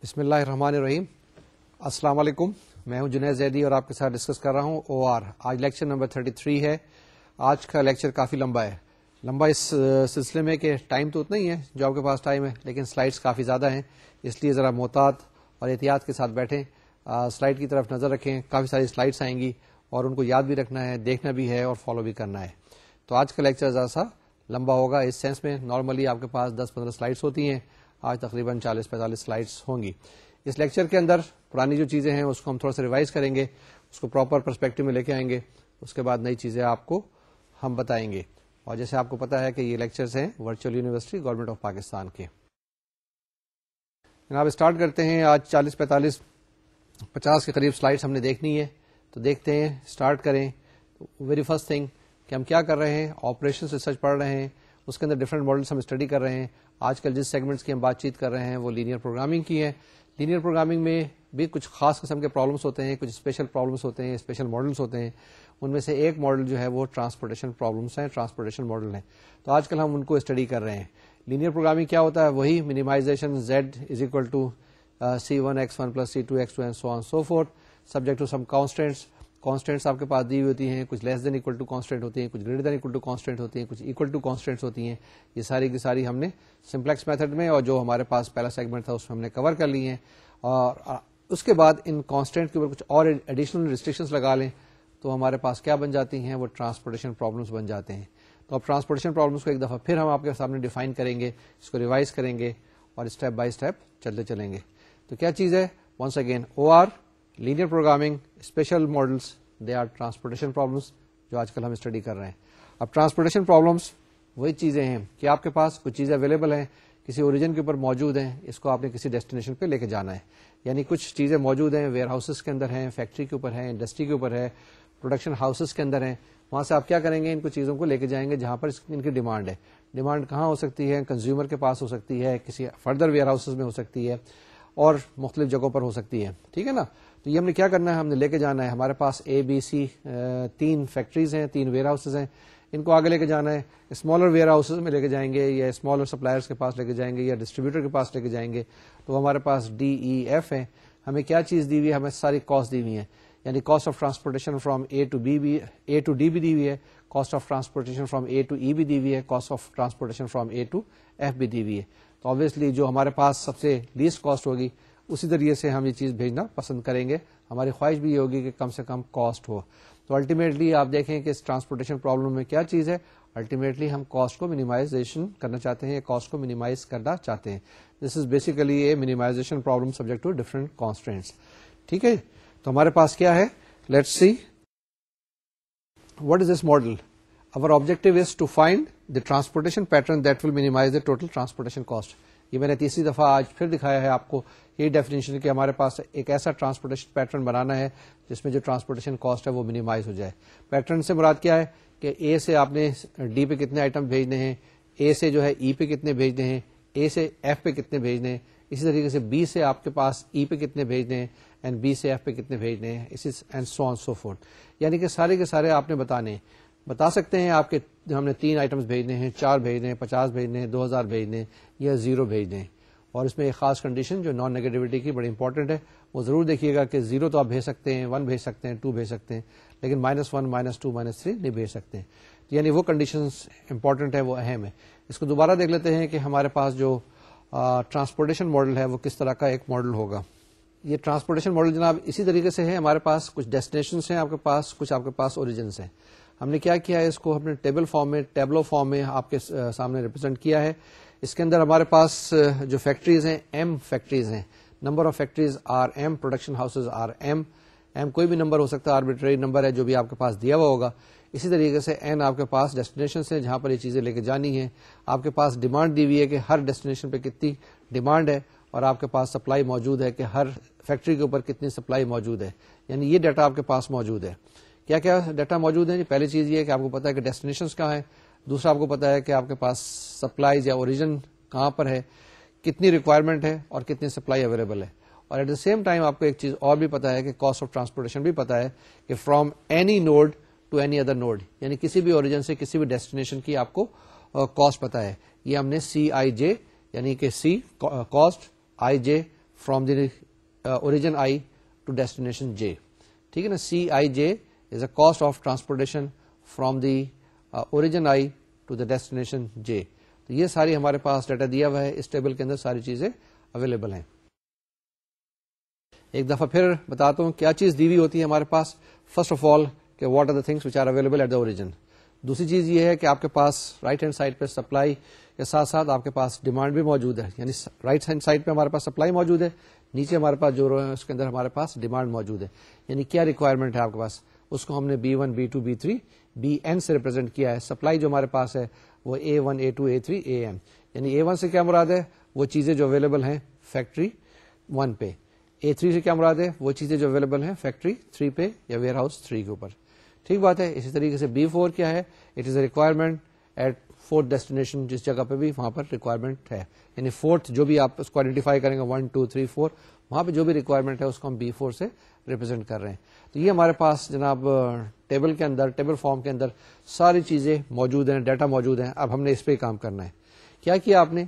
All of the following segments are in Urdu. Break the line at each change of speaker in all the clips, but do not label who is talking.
بسم اللہ الرحمن الرحیم. السلام علیکم. میں ہوں جنید زیدی اور آپ کے ساتھ ڈسکس کر رہا ہوں OR. آج لیکچر نمبر 33 ہے. آج کا لیکچر کافی لمبا ہے. لمبا اس سلسلے میں کہ ٹائم تو اتنا ہی ہے جو آپ کے پاس ٹائم ہے، لیکن سلائڈز کافی زیادہ ہیں، اس لیے ذرا محتاط اور احتیاط کے ساتھ بیٹھیں. سلائڈ کی طرف نظر رکھیں. کافی ساری سلائڈس آئیں گی اور ان کو یاد بھی رکھنا ہے، دیکھنا بھی ہے اور فالو بھی کرنا ہے. تو آج کا لیکچر ذرا سا لمبا ہوگا اس سینس میں. نارملی آپ کے پاس 10-15 سلائڈس ہوتی ہیں، آج تقریباً 40-45 سلائڈس ہوں گی. اس لیکچر کے اندر پرانی جو چیزیں ہیں اس کو ہم تھوڑا سا ریوائز کریں گے، اس کو پراپر پرسپیکٹو میں لے کے آئیں گے. اس کے بعد نئی چیزیں آپ کو ہم بتائیں گے. اور جیسے آپ کو پتا ہے کہ یہ لیکچرز ہیں virtual university government of Pakistan کے. جناب اسٹارٹ کرتے ہیں. آج 40-45-50 کے قریب سلائڈس ہم نے دیکھنی ہے، تو دیکھتے ہیں. اسٹارٹ کریں. ویری فرسٹ تھنگ کہ ہم کیا کر رہے ہیں، آپریشنس ریسرچ پڑھ رہے ہیں، اس کے اندر ڈفرینٹ ماڈلس ہم اسٹڈی کر رہے ہیں. آج کل جس سیگمنٹس کی ہم بات چیت کر رہے ہیں وہ لینئر پروگرامنگ کی ہے. لینئر پروگرامنگ میں بھی کچھ خاص قسم کے پرابلمس ہوتے ہیں، کچھ اسپیشل پرابلمس ہوتے ہیں، اسپیشل ماڈلس ہوتے ہیں. ان میں سے ایک ماڈل جو ہے وہ ٹرانسپورٹیشن پرابلمس ہیں، ٹرانسپورٹیشن ماڈل ہیں. تو آج کل ہم ان کو اسٹڈی کر رہے ہیں. لینئر پروگرامنگ کیا ہوتا ہے؟ وہی minimisation Z=C1x1 + C2x2 and so on so forth subject to some constraints. Constants آپ کے پاس دی ہوئی ہوتی ہیں، کچھ less than equal to constant ہوتی ہیں، کچھ greater than equal to constant ہوتی ہیں، کچھ اکول ٹو کانسٹینٹس ہوتی ہیں. یہ ساری کی ساری ہم نے سمپلیکس میتھڈ میں اور جو ہمارے پاس پہلا سیگمنٹ تھا اس میں ہم نے کور کر لی ہیں. اور اس کے بعد ان کانسٹینٹ کے اوپر کچھ اور ایڈیشنل ریسٹرکشنز لگا لیں تو ہمارے پاس کیا بن جاتی ہیں؟ وہ ٹرانسپورٹیشن پرابلمس بن جاتے ہیں. تو اب ٹرانسپورٹیشن پرابلمس کو ایک دفعہ پھر ہم آپ کے سامنے ڈیفائن کریں گے، اس کو ریوائز کریں گے اور اسٹیپ بائی اسٹیپ چلتے چلیں گے. تو کیا چیز ہے؟ Once again OR linear programming special models they are transportation problems جو آج کل ہم اسٹڈی کر رہے ہیں. اب ٹرانسپورٹیشن پرابلمس وہی چیزیں ہیں کہ آپ کے پاس کچھ چیزیں اویلیبل ہیں، کسی اوریجن کے اوپر موجود ہیں، اس کو آپ نے کسی ڈیسٹینیشن پہ لے کے جانا ہے. یعنی کچھ چیزیں موجود ہیں، ویئر ہاؤسز کے اندر ہیں، فیکٹری کے اوپر ہیں، انڈسٹری کے اوپر ہے، پروڈکشن ہاؤسز کے اندر ہیں. وہاں سے آپ کیا کریں گے؟ ان کو چیزوں کو لے کے جائیں گے جہاں پر ان کی ڈیمانڈ ہے. ڈیمانڈ کہاں ہو سکتی ہے؟ کنزیومر کے پاس ہو سکتی ہے، کسی فردر ویئر ہاؤسز میں ہو سکتی ہے، اور مختلف جگہوں پر ہو سکتی ہے. ٹھیک ہے نا؟ تو یہ ہم نے کیا کرنا ہے؟ ہم نے لے کے جانا ہے. ہمارے پاس ABC 3 فیکٹریز ہیں، 3 ویئر ہاؤسز ہیں. ان کو آگے لے کے جانا ہے. اسمالر ویئر ہاؤسز میں لے کے جائیں گے، یا اسمالر سپلائرز کے پاس لے کے جائیں گے، یا ڈسٹریبیوٹر کے پاس لے کے جائیں گے. تو ہمارے پاس DEF ہے. ہمیں کیا چیز دی ہوئی ہے؟ ہمیں ساری کاسٹ دی ہوئی ہے. یعنی cost of transportation from A to D بھی دی ہوئی ہے، cost of transportation from A to E بھی دی ہوئی ہے، cost of transportation from A to F بھی دی ہوئی ہے. تو آبویسلی جو ہمارے پاس سب سے لیسٹ کاسٹ ہوگی اسی ذریعے سے ہم یہ چیز بھیجنا پسند کریں گے. ہماری خواہش بھی یہ ہوگی کہ کم سے کم کاسٹ ہو. تو الٹیمیٹلی آپ دیکھیں کہ اس ٹرانسپورٹیشن پرابلم میں کیا چیز ہے؟ الٹیمیٹلی ہم کاسٹ کو منیمائزیشن کرنا چاہتے ہیں، کاسٹ کو منیمائز کرنا چاہتے ہیں. This is basically a minimisation problem subject to different constraints. ٹھیک ہے. تو ہمارے پاس کیا ہے؟ Let's see what is this model. Our objective is to find the transportation pattern that will minimize the total transportation cost. یہ میں نے تیسری دفعہ آج پھر دکھایا ہے آپ کو یہ ڈیفینیشن کہ ہمارے پاس ایک ایسا ٹرانسپورٹیشن پیٹرن بنانا ہے جس میں جو ٹرانسپورٹیشن کاسٹ ہے وہ منیمائز ہو جائے. پیٹرن سے مراد کیا ہے کہ A سے آپ نے D پہ کتنے آئٹم بھیجنے ہیں، A سے جو ہے E پہ کتنے بھیجنے ہیں، A سے F پہ کتنے بھیجنے ہیں، اسی طریقے سے B سے آپ کے پاس E پہ کتنے بھیجنے ہیں، اینڈ B سے F پہ کتنے بھیجنے ہیں، and so on so forth. یعنی کہ سارے کے سارے آپ نے بتانے ہیں. بتا سکتے ہیں آپ کے ہم نے 3 آئٹمس بھیجنے ہیں، 4 بھیجنے ہیں، 50 بھیجنے ہیں، 2000 بھیجنے ہیں، یا 0 بھیجنے ہیں. اور اس میں ایک خاص کنڈیشن جو نان نیگیٹیوٹی کی بڑی امپورٹنٹ ہے وہ ضرور دیکھیے گا کہ 0 تو آپ بھیج سکتے ہیں، 1 بھیج سکتے ہیں، 2 بھیج سکتے ہیں، لیکن -1 -2 -3 نہیں بھیج سکتے ہیں. یعنی وہ کنڈیشنز امپورٹنٹ ہے، وہ اہم ہے. اس کو دوبارہ دیکھ لیتے ہیں کہ ہمارے پاس جو ٹرانسپورٹیشن ماڈل ہے وہ کس طرح کا ایک ماڈل ہوگا. یہ ٹرانسپورٹیشن ماڈل جناب اسی طریقے سے ہے. ہمارے پاس کچھ ڈیسٹینیشنز ہیں آپ کے پاس، کچھ آپ کے پاس اوریجنس ہیں. ہم نے کیا کیا ہے؟ اس کو ہم نے ٹیبلو فارم میں آپ کے سامنے ریپرزینٹ کیا ہے. اس کے اندر ہمارے پاس جو فیکٹریز ہیں M فیکٹریز ہیں. Number of factories are M، production houses are M. کوئی بھی نمبر ہو سکتا ہے، آربیٹری نمبر ہے جو بھی آپ کے پاس دیا ہوا ہوگا. اسی طریقے سے N آپ کے پاس ڈیسٹینیشنز ہیں جہاں پر یہ چیزیں لے کے جانی ہیں. آپ کے پاس ڈیمانڈ دی ہوئی ہے کہ ہر ڈیسٹینیشن پہ کتنی ڈیمانڈ ہے، اور آپ کے پاس سپلائی موجود ہے کہ ہر فیکٹری کے اوپر کتنی سپلائی موجود ہے. یعنی یہ ڈیٹا آپ کے پاس موجود ہے. کیا کیا ڈیٹا موجود ہے؟ پہلی چیز یہ ہے کہ آپ کو پتا ہے کہ ڈیسٹینیشنز کہاں ہیں. دوسرا آپ کو پتا ہے کہ آپ کے پاس سپلائیز یا اوریجن کہاں پر ہے، کتنی ریکوائرمنٹ ہے اور کتنی سپلائی اویلیبل ہے. اور ایٹ دا سیم ٹائم آپ کو ایک چیز اور بھی پتا ہے کہ کاسٹ آف ٹرانسپورٹیشن بھی پتا ہے کہ from any node to any other node, یعنی کسی بھی اوریجن سے کسی بھی ڈیسٹینیشن کی آپ کو کاسٹ پتا ہے. یہ ہم نے CIJ یعنی کہ C cost, IJ from the origin I to destination J. ٹھیک ہے نا, C I J is a cost of transportation from the origin I to the destination J. تو یہ ساری ہمارے پاس ڈیٹا دیا ہوا ہے, اس ٹیبل کے اندر ساری چیزیں اویلیبل ہیں. ایک دفعہ پھر بتاتا ہوں کیا چیز دی ہوئی ہوتی ہے ہمارے پاس. فرسٹ آف آل کہ what are the things which are available at the origin. دوسری چیز یہ ہے کہ آپ کے پاس رائٹ ہینڈ سائڈ پہ سپلائی کے ساتھ ساتھ آپ کے پاس ڈیمانڈ بھی موجود ہے, یعنی رائٹ ہینڈ سائڈ پہ ہمارے پاس سپلائی موجود ہے, نیچے ہمارے پاس جو رو ہے اس کے اندر ہمارے پاس ڈیمانڈ موجود ہے. یعنی کیا ریکوائرمنٹ ہے آپ کے پاس, اس کو ہم نے B1 B2 B3 BN سے ریپرزینٹ کیا ہے. سپلائی جو ہمارے پاس ہے وہ A1 A2 A3 AM, یعنی A1 سے کیا مراد ہے, وہ چیزیں جو اویلیبل ہیں فیکٹری 1 پہ. A3 سے کیا مراد ہے, وہ چیزیں جو اویلیبل ہیں فیکٹری 3 پہ یا ویئر ہاؤس 3 کے اوپر. ٹھیک بات ہے. اسی طریقے سے B4 کیا ہے, it is a requirement at fourth destination, جس جگہ پہ بھی وہاں پر ریکوائرمنٹ ہے, یعنی فورتھ جو بھی آپ اس کو آئیڈینٹیفائی کریں گے 1 2 3 4 وہاں پہ جو بھی ریکوائرمنٹ ہے اس کو ہم B4 سے ریپرزینٹ کر رہے ہیں. تو یہ ہمارے پاس جناب ٹیبل کے اندر, ٹیبل فارم کے اندر ساری چیزیں موجود ہیں, ڈیٹا موجود ہیں. اب ہم نے اس پہ کام کرنا ہے. کیا آپ نے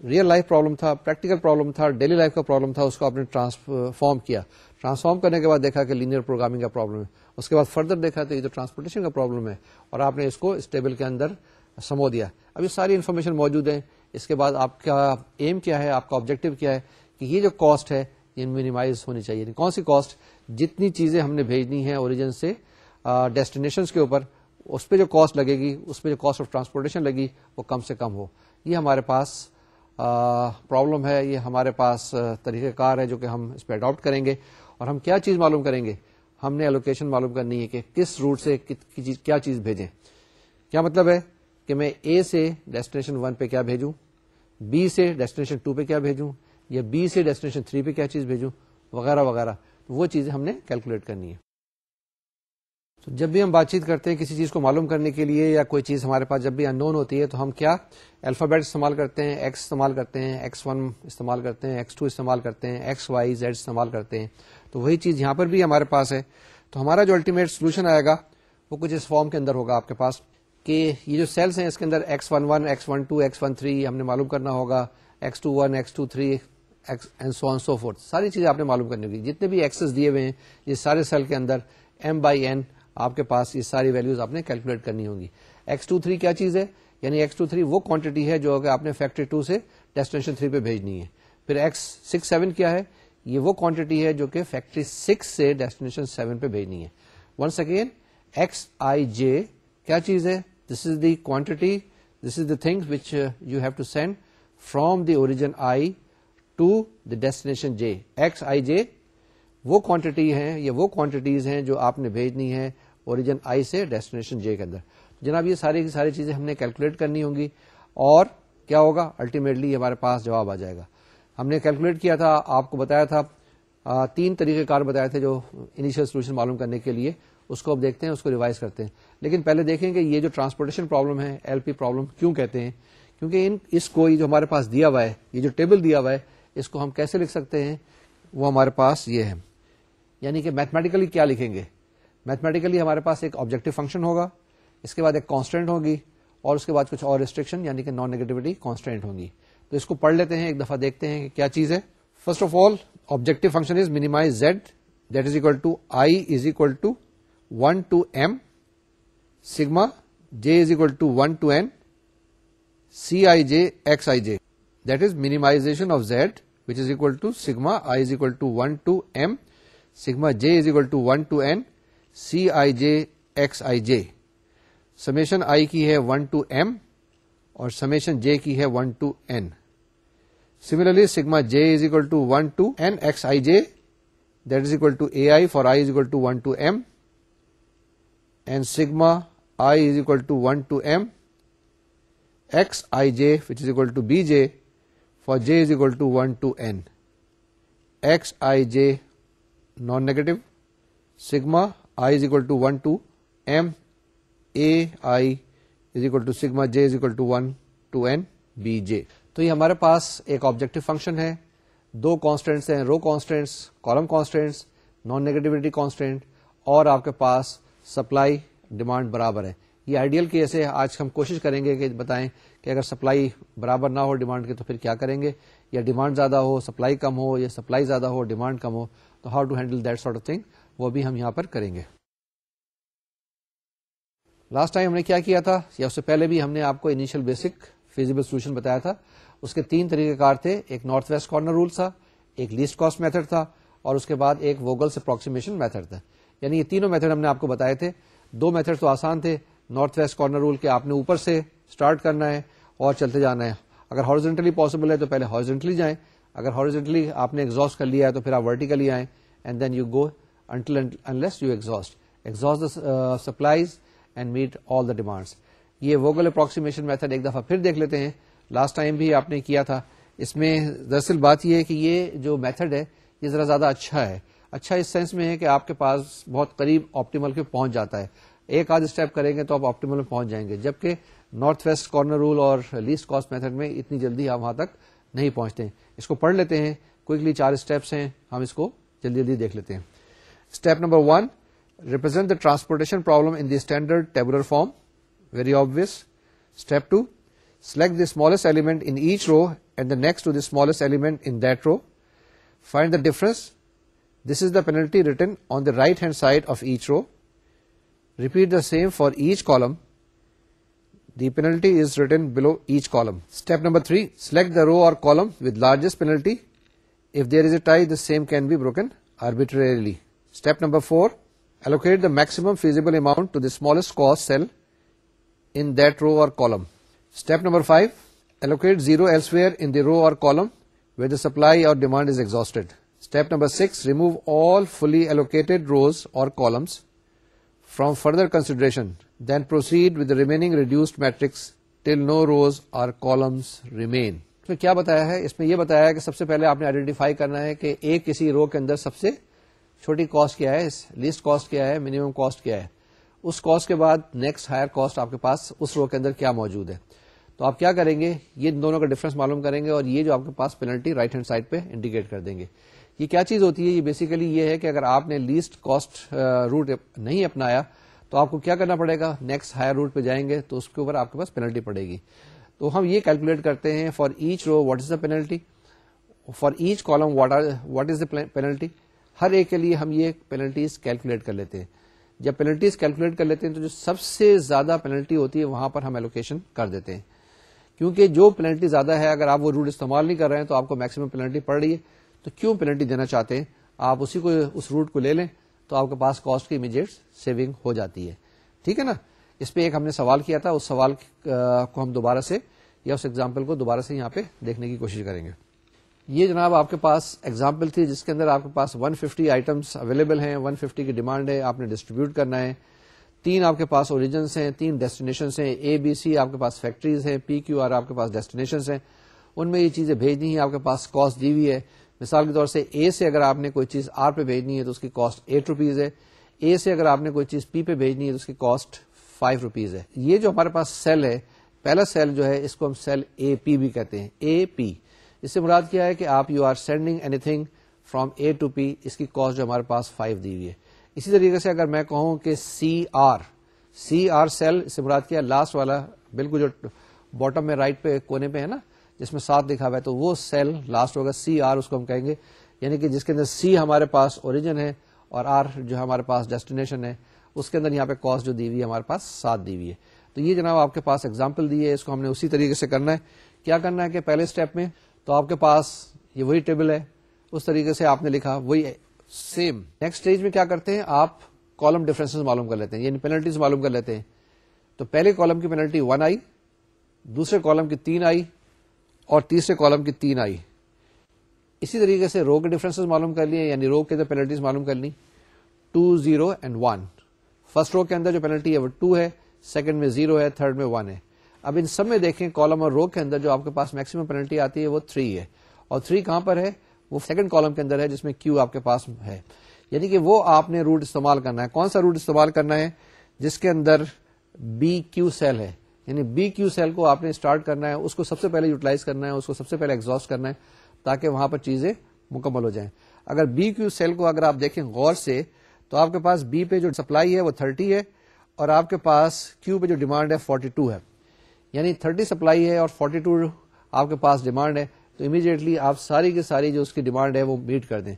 ریئل لائف پرابلم تھا, پریکٹیکل پرابلم تھا, ڈیلی لائف کا پرابلم تھا, اس کو آپ نے ٹرانسفارم کیا. ٹرانسفارم کرنے کے بعد دیکھا کہ لینئر پروگرامنگ کا پرابلم ہے. اس کے بعد فردر دیکھا تو یہ تو ٹرانسپورٹیشن کا پرابلم ہے, اور آپ نے اس کو اس ٹیبل کے اندر سمو دیا. اب یہ ساری انفارمیشن موجود ہے. اس کے بعد آپ کا ایم کیا ہے, آپ کا آبجیکٹو کیا ہے کہ یہ جو کاسٹ ہے یہ مینیمائز ہونی چاہیے. یعنی کون سی کاسٹ, جتنی چیزیں ہم نے بھیجنی ہے اوریجن سے ڈیسٹینیشنز کے اوپر, اس پہ جو کاسٹ لگے گی, اس پہ جو کاسٹ آف ٹرانسپورٹیشن لگی وہ کم سے کم ہو. یہ ہمارے پاس پرابلم ہے, یہ ہمارے پاس طریقہ کار ہے جو کہ ہم اس پہ اڈاپٹ کریں گے. اور ہم کیا چیز معلوم کریں گے, ہم نے الوکیشن معلوم کرنی ہے کہ کس روٹ سے کیا چیز بھیجیں. کیا مطلب ہے کہ میں A سے ڈیسٹینیشن 1 پہ کیا بھیجوں, B سے ڈیسٹینیشن 2 پہ کیا بھیجوں, یا B سے ڈیسٹینیشن 3 پہ کیا چیز بھیجوں, وغیرہ وغیرہ. وہ چیزیں ہم نے کیلکولیٹ کرنی ہے. تو جب بھی ہم بات چیت کرتے ہیں کسی چیز کو معلوم کرنے کے لیے, یا کوئی چیز ہمارے پاس جب بھی ان نون ہوتی ہے, تو ہم کیا الفابیٹ استعمال کرتے ہیں, X استعمال کرتے ہیں, X1 استعمال کرتے ہیں, X2 استعمال کرتے ہیں, X Y Z استعمال کرتے ہیں. تو وہی چیز یہاں پر بھی ہمارے پاس ہے. تو ہمارا جو الٹیمیٹ سولوشن آئے گا وہ کچھ اس فارم کے اندر ہوگا آپ کے پاس, کہ یہ جو سیلس ہیں اس کے اندر X11 X12 X13 ہم نے معلوم کرنا ہوگا, X21 X23 and so on so forth. ساری چیزیں آپ نے معلوم کرنی ہوگی. جتنے بھی ایکسس دیے ہوئے ہیں یہ سارے سیل کے اندر M/N آپ کے پاس یہ ساری ویلیوز آپ نے کیلکولیٹ کرنی ہوگی. X23 کیا چیز ہے, یعنی X23 وہ کوانٹٹی ہے جو کہ آپ نے فیکٹری 2 سے ڈیسٹینیشن 3 پہ بھیجنی ہے. پھر X67 کیا ہے, یہ وہ کوانٹٹی ہے جو کہ فیکٹری 6 سے ڈیسٹینیشن 7 پہ بھیجنی ہے. ونس اگین XIJ کیا چیز ہے, this is the quantity, this is the thing which you have to send from the origin I to the destination J. XIJ وہ کوانٹٹی ہیں, یہ وہ کوانٹٹیز ہیں جو آپ نے بھیجنی ہے اوریجن I سے ڈیسٹینیشن J کے اندر. جناب یہ ساری کی ساری چیزیں ہم نے کیلکولیٹ کرنی ہوں گی, اور کیا ہوگا الٹیمیٹلی ہمارے پاس جواب آ جائے گا. ہم نے کیلکولیٹ کیا تھا, آپ کو بتایا تھا 3 طریقہ کار بتائے تھے جو انیشیل سولوشن معلوم کرنے کے لیے. اس کو اب دیکھتے ہیں, اس کو ریوائز کرتے ہیں. لیکن پہلے دیکھیں کہ یہ جو ٹرانسپورٹیشن پرابلم ہے LP پرابلم کیوں کہتے ہیں, کیونکہ اس کو جو ہمارے پاس دیا ہوا ہے, یہ جو ٹیبل دیا ہوا ہے, اس کو ہم کیسے لکھ سکتے ہیں, وہ ہمارے پاس یہ ہے. یعنی کہ میتھمیٹیکلی کیا لکھیں گے, میتھمیٹیکلی ہمارے پاس ایک آبجیکٹو فنکشن ہوگا, اس کے بعد ایک کانسٹینٹ ہوگی, اور اس کے بعد کچھ اور ریسٹرکشن یعنی کہ نان نیگیٹیوٹی کانسٹینٹ ہوگی. تو اس کو پڑھ لیتے ہیں, ایک دفعہ دیکھتے ہیں کہ کیا چیز ہے. First of all objective function is minimise Z, that is equal to I is equal to 1 to M sigma J is equal to 1 to N Cij Xij, that is minimization of Z, which is equal to sigma I is equal to 1 to M sigma J is equal to 1 to N Cij Xij. Summation I کی ہے 1 to M اور سمیشن J کی ہے 1 to N. Similarly sigma J is equal to 1 to N Xij, that is equal to AI for I is equal to 1 to M, and sigma I is equal to 1 to M Xij, which is equal to Bj for J is equal to 1 to N. Xij non-negative, sigma I is equal to 1 to M AI is equal to sigma J is equal to 1 to N Bj. تو یہ ہمارے پاس ایک آبجیکٹو فنکشن ہے, 2 کانسٹینٹس ہیں, row constraints, column constraints, non negativity constraint, اور آپ کے پاس سپلائی ڈیمانڈ برابر ہے. یہ آئیڈیل کیس ہے. آج ہم کوشش کریں گے کہ بتائیں کہ اگر سپلائی برابر نہ ہو ڈیمانڈ کے تو پھر کیا کریں گے, یا ڈیمانڈ زیادہ ہو سپلائی کم ہو, یا سپلائی زیادہ ہو ڈیمانڈ کم ہو, تو how to handle that sort of thing, وہ بھی ہم یہاں پر کریں گے. لاسٹ ٹائم ہم نے کیا تھا, یا اس سے پہلے بھی ہم نے آپ کو انیشیل بیسک فیزیبل سولوشن بتایا تھا. اس کے 3 طریقہ کار تھے, ایک نارتھ ویسٹ کارنر رول تھا, ایک لیسٹ کاسٹ میتھڈ تھا, اور اس کے بعد ایک ووگلس اپروکسیمیشن میتھڈ تھا. یعنی یہ تینوں میتھڈ ہم نے آپ کو بتائے تھے. 2 میتھڈ تو آسان تھے, نارتھ ویسٹ کارنر رول کے آپ نے اوپر سے اسٹارٹ کرنا ہے اور چلتے جانا ہے. اگر ہارزنٹلی پاسبل ہے تو پہلے ہارزنٹلی جائیں, اگر ہارزنٹلی آپ نے ایگزاسٹ کر لیا ہے تو پھر آپ ورٹیکلی آئیں, and then you go unless you exhaust the supplies and meet all the demands. یہ ووگل اپروکسیمیشن میتھڈ ایک دفعہ پھر دیکھ لیتے ہیں. لاسٹ ٹائم بھی آپ نے کیا تھا. اس میں دراصل بات یہ ہے کہ یہ جو میتھڈ ہے یہ ذرا زیادہ اچھا ہے. اچھا اس سینس میں ہے کہ آپ کے پاس بہت قریب آپٹیمل کے پہنچ جاتا ہے. ایک آدھ اسٹیپ کریں گے تو آپ آپٹیمل میں پہنچ جائیں گے, جبکہ نارتھ ویسٹ کارنر رول اور لیسٹ کاسٹ میتھڈ میں اتنی جلدی آپ وہاں تک نہیں پہنچتے ہیں. اس کو پڑھ لیتے ہیں کوئکلی, 4 اسٹیپس ہیں, ہم اس کو جلدی جلدی دیکھ لیتے ہیں. Step number 1, represent the transportation problem in the standard tabular form. Very obvious. Step 2, select the smallest element in each row and the next to the smallest element in that row. Find the difference. This is the penalty written on the right hand side of each row. Repeat the same for each column. The penalty is written below each column. Step number 3, select the row or column with largest penalty. If there is a tie, the same can be broken arbitrarily. Step number 4, allocate the maximum feasible amount to the smallest cost cell in that row or column. Step number 5, allocate 0 elsewhere in the row or column where the supply or demand is exhausted. Step number 6, remove all fully allocated rows or columns from further consideration. Then proceed with the remaining reduced matrix till no rows or columns remain. اس میں کیا بتایا ہے؟ اس میں یہ بتایا ہے کہ سب سے پہلے آپ نے آئیڈینٹیفائی کرنا ہے کہ ایک کسی رو کے اندر سب سے چھوٹی کاسٹ کیا ہے, لیسٹ کاسٹ کیا ہے, منیمم کاسٹ کیا ہے. اس کاسٹ کے بعد نیکسٹ ہائر کاسٹ آپ کے پاس اس رو کے اندر کیا موجود ہے. تو آپ کیا کریں گے, یہ دونوں کا ڈفرنس معلوم کریں گے, اور یہ جو آپ کے پاس پینلٹی رائٹ ہینڈ سائڈ پہ انڈیکیٹ کر دیں گے. یہ کیا چیز ہوتی ہے؟ یہ بیسیکلی یہ ہے کہ اگر آپ نے لیسٹ کاسٹ روٹ نہیں اپنایا تو آپ کو کیا کرنا پڑے گا, نیکسٹ ہائر روٹ پہ جائیں گے تو اس کے اوپر آپ کے پاس پینلٹی پڑے گی. تو ہم یہ کیلکولیٹ کرتے ہیں, for each row what is the penalty, for each column what is the penalty. ہر ایک کے لیے ہم یہ پینلٹیز کیلکولیٹ کر لیتے ہیں. جب پینلٹیز کیلکولیٹ کر لیتے ہیں تو جو سب سے زیادہ پینلٹی ہوتی ہے وہاں پر ہم ایلوکیشن کر دیتے ہیں, کیونکہ جو پینلٹی زیادہ ہے اگر آپ وہ روٹ استعمال نہیں کر رہے ہیں تو آپ کو میکسیمم پینلٹی پڑ رہی ہے, تو کیوں پینلٹی دینا چاہتے ہیں, آپ اسی کو اس روٹ کو لے لیں تو آپ کے پاس کاسٹ کی امیڈیٹ سیونگ ہو جاتی ہے. ٹھیک ہے نا. اس پہ ایک ہم نے سوال کیا تھا, اس سوال کو ہم دوبارہ سے یا اس ایگزامپل کو دوبارہ سے یہاں پہ دیکھنے کی کوشش کریں گے. یہ جناب آپ کے پاس ایگزامپل تھی جس کے اندر آپ کے پاس 150 آئٹمس اویلیبل ہیں, 150 کی ڈیمانڈ ہے, آپ نے ڈسٹریبیوٹ کرنا ہے. 3 آپ کے پاس اوریجنس ہیں, 3 ڈیسٹینیشنس ہیں, اے بی سی آپ کے پاس فیکٹریز ہیں, پی کیو آر آپ کے پاس ڈیسٹینیشنس ہیں. ان میں یہ چیزیں بھیجنی ہے, آپ کے پاس کاسٹ دی ہوئی ہے. مثال کے طور سے اے سے اگر آپ نے کوئی چیز آر پہ بھیجنی ہے تو اس کی کاسٹ 8 روپیز ہے. اے سے اگر آپ نے کوئی چیز پی پہ بھیجنی ہے تو اس کی کاسٹ 5 روپیز ہے. یہ جو ہمارے پاس سیل ہے, پہلا سیل جو ہے اس کو ہم سیل اے پی بھی کہتے ہیں. اے پی اس سے مراد کیا ہے کہ آپ you are sending anything from A to P, اس کی کاسٹ جو ہمارے پاس 5 دی ہوئی ہے. اسی طریقے سے اگر میں کہوں کہ سی آر سیل, اس سے مراد کیا ہے لاسٹ والا بالکل جو باٹم میں رائٹ پہ کونے پہ ہے نا جس میں 7 لکھا ہوا ہے, تو وہ سیل لاسٹ ہوگا سی آر, اس کو ہم کہیں گے. یعنی کہ جس کے اندر سی ہمارے پاس اوریجن ہے اور آر جو ہمارے پاس ڈیسٹینیشن ہے, اس کے اندر یہاں پہ کاسٹ جو دی ہوئی ہے ہمارے پاس 7 دی ہوئی ہے. تو یہ جناب آپ کے پاس ایگزامپل دی ہے, اس کو ہم نے اسی طریقے سے کرنا ہے. کیا کرنا ہے کہ پہلے اسٹیپ میں تو آپ کے پاس یہ وہی ٹیبل ہے, اس طریقے سے آپ نے لکھا وہی سیم. نیکسٹ اسٹیج میں کیا کرتے ہیں, آپ کالم ڈفرینس معلوم کر لیتے ہیں, یعنی پینلٹیز معلوم کر لیتے ہیں. تو پہلے کالم کی پینلٹی 1 آئی, دوسرے کالم کی 3 آئی, اور تیسرے کالم کی 3 آئی. اسی طریقے سے رو کے ڈفرینس معلوم کر لیے, یعنی رو کے اندر پینلٹیز معلوم کر لی 2, 0 اینڈ 1. فرسٹ رو کے اندر جو پینلٹی ہے وہ 2 ہے, سیکنڈ میں 0 ہے, تھرڈ میں 1 ہے. اب ان سب میں دیکھیں کالم اور رو کے اندر جو آپ کے پاس میکسیمم پینلٹی آتی ہے وہ 3 ہے, اور 3 کہاں پر ہے, وہ سیکنڈ کالم کے اندر ہے جس میں کیو آپ کے پاس ہے. یعنی کہ وہ آپ نے روٹ استعمال کرنا ہے. کون سا روٹ استعمال کرنا ہے, جس کے اندر بی کیو سیل ہے, یعنی بی کیو سیل کو آپ نے اسٹارٹ کرنا ہے, اس کو سب سے پہلے یوٹیلائز کرنا ہے, اس کو سب سے پہلے ایگزاسٹ کرنا ہے تاکہ وہاں پر چیزیں مکمل ہو جائیں. اگر بی کیو سیل کو اگر آپ دیکھیں غور سے تو آپ کے پاس بی پہ جو سپلائی ہے وہ 30 ہے, اور آپ کے پاس کیو پہ جو ڈیمانڈ ہے 42 ہے. یعنی 30 سپلائی ہے اور 42 آپ کے پاس ڈیمانڈ ہے, تو امیڈیٹلی آپ ساری کی ساری جو اس کی ڈیمانڈ ہے وہ میٹ کر دیں.